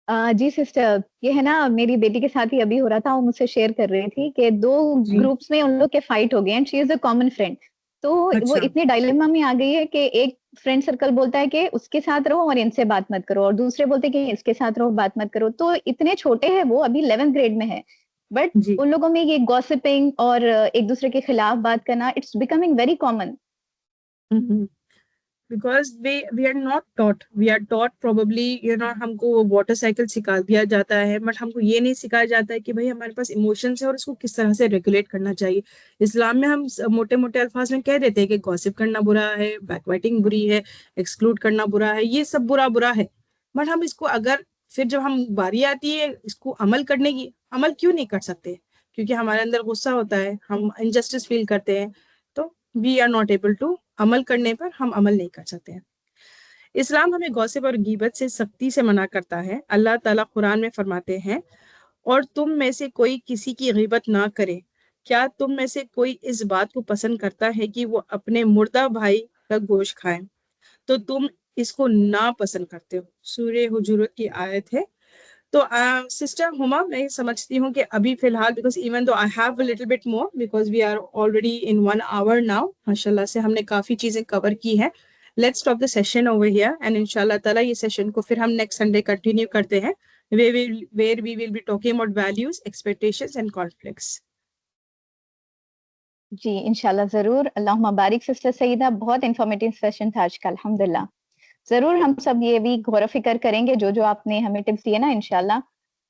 जी सिस्टर, ये है ना मेरी बेटी के साथ ही अभी हो रहा था, वो मुझसे शेयर कर रही थी कि 2 जी। ग्रुप्स में उन लोग के फाइट हो गए and she is a common friend. तो वो अच्छा। इतने डायलेमा में आ गई है कि एक फ्रेंड सर्कल बोलता है कि उसके साथ रहो और इनसे बात मत करो, और दूसरे बोलते हैं कि इसके साथ रहो, बात मत करो। तो इतने छोटे हैं वो, अभी 11th ग्रेड में है। बट जी। उन लोगों में ये गॉसिपिंग और एक दूसरे के खिलाफ बात करना, it's becoming very common. Because we are not taught, we are taught probably, हमको वाटर साइकिल सिखा दिया जाता है, बट हमको ये नहीं सिखाया जाता है कि भाई हमारे पास इमोशंस है और इसको किस तरह से रेगुलेट करना चाहिए। इस्लाम में हम मोटे मोटे अल्फाज में कह देते हैं कि गॉसिप करना बुरा है, बैकबाइटिंग बुरी है, एक्सक्लूड करना बुरा है, ये सब बुरा बुरा है। बट हम इसको अगर फिर जब हम बारी आती है इसको अमल करने की, अमल क्यों नहीं कर सकते? क्योंकि हमारे अंदर गुस्सा होता है, हम इनजस्टिस फील करते हैं, तो we are not able to, अमल करने पर हम अमल नहीं कर सकते हैं। इस्लाम हमें गॉसिप और गीबत से सख्ती से मना करता है। अल्लाह ताला कुरान में फरमाते हैं, और तुम में से कोई किसी की गीबत ना करे। क्या तुम में से कोई इस बात को पसंद करता है कि वो अपने मुर्दा भाई का गोश्त खाए, तो तुम इसको ना पसंद करते हो। सूरह हुजूरत की आयत है। तो सिस्टर हुमा, मैं समझती हूँ कि अभी फिलहाल, because even though I have a little bit more, because we are already in 1 hour now, माशाल्लाह से हमने काफी चीजें कवर की है। Let's stop the session over here, and इंशाल्लाह ताला ये सेशन को फिर हम नेक्स्ट संडे कंटिन्यू करते हैं, where we will be talking about values, expectations and conflicts. जी इंशाल्लाह ज़रूर। अल्लाहुम्मा बारिक सिस्टर सईदा, बहुत इन्फॉर्मेटिव सेशन था आज का, अल्हम्दुलिल्लाह। ज़रूर हम सब ये भी गौर फ़िक्र करेंगे जो आपने हमें टिप्स दिए ना, इंशाल्लाह।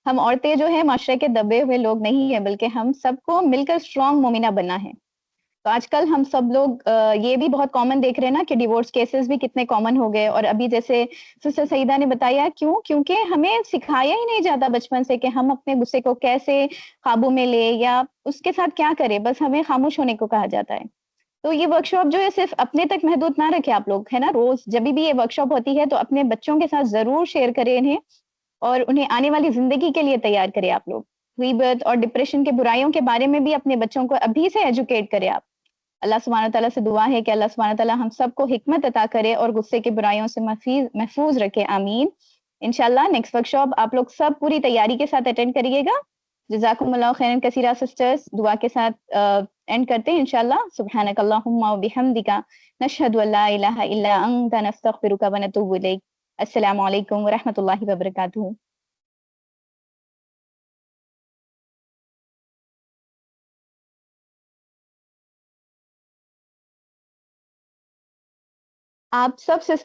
हम औरतें जो है माशरे के दबे हुए लोग नहीं है, बल्कि हम सबको मिलकर स्ट्रॉन्ग मोमिना बनना है। तो आजकल हम सब लोग ये भी बहुत कॉमन देख रहे हैं ना कि डिवोर्स केसेस भी कितने कॉमन हो गए। और अभी जैसे सिस्टर सईदा ने बताया, क्यों? क्योंकि हमें सिखाया ही नहीं जाता बचपन से कि हम अपने गुस्से को कैसे काबू में ले या उसके साथ क्या करें, बस हमें खामोश होने को कहा जाता है। तो ये वर्कशॉप जो है सिर्फ अपने तक महदूद ना रखें आप लोग, है ना? रोज जब भी ये वर्कशॉप होती है तो अपने बच्चों के साथ जरूर शेयर करें इन्हें, और उन्हें आने वाली जिंदगी के लिए तैयार करें आप लोग। गीबत और डिप्रेशन के बुराइयों के बारे में भी अपने बच्चों को अभी से एजुकेट करें आप। अल्लाह सुब्हानहू तआला से दुआ है कि अल्लाह सुब्हानहू तआला हम सबको हिकमत अता करे और गुस्से की बुराइयों से महफूज रखे, आमीन। इंशाल्लाह नेक्स्ट वर्कशॉप आप लोग सब पूरी तैयारी के साथ अटेंड करिएगा। जज़ाकुमुल्लाह खैरन कसीरा सिस्टर्स, दुआ के साथ एंड करते हैं इंशाल्लाह। सुब्हानकल्लाहुम्मा व बिहम्दिका नशहदु अल्ला इलाहा इल्ला अंता नस्तगफिरुका व नतूबु इलैक। अस्सलामु अलैकुम व रहमतुल्लाहि व बरकातुहू। आप सब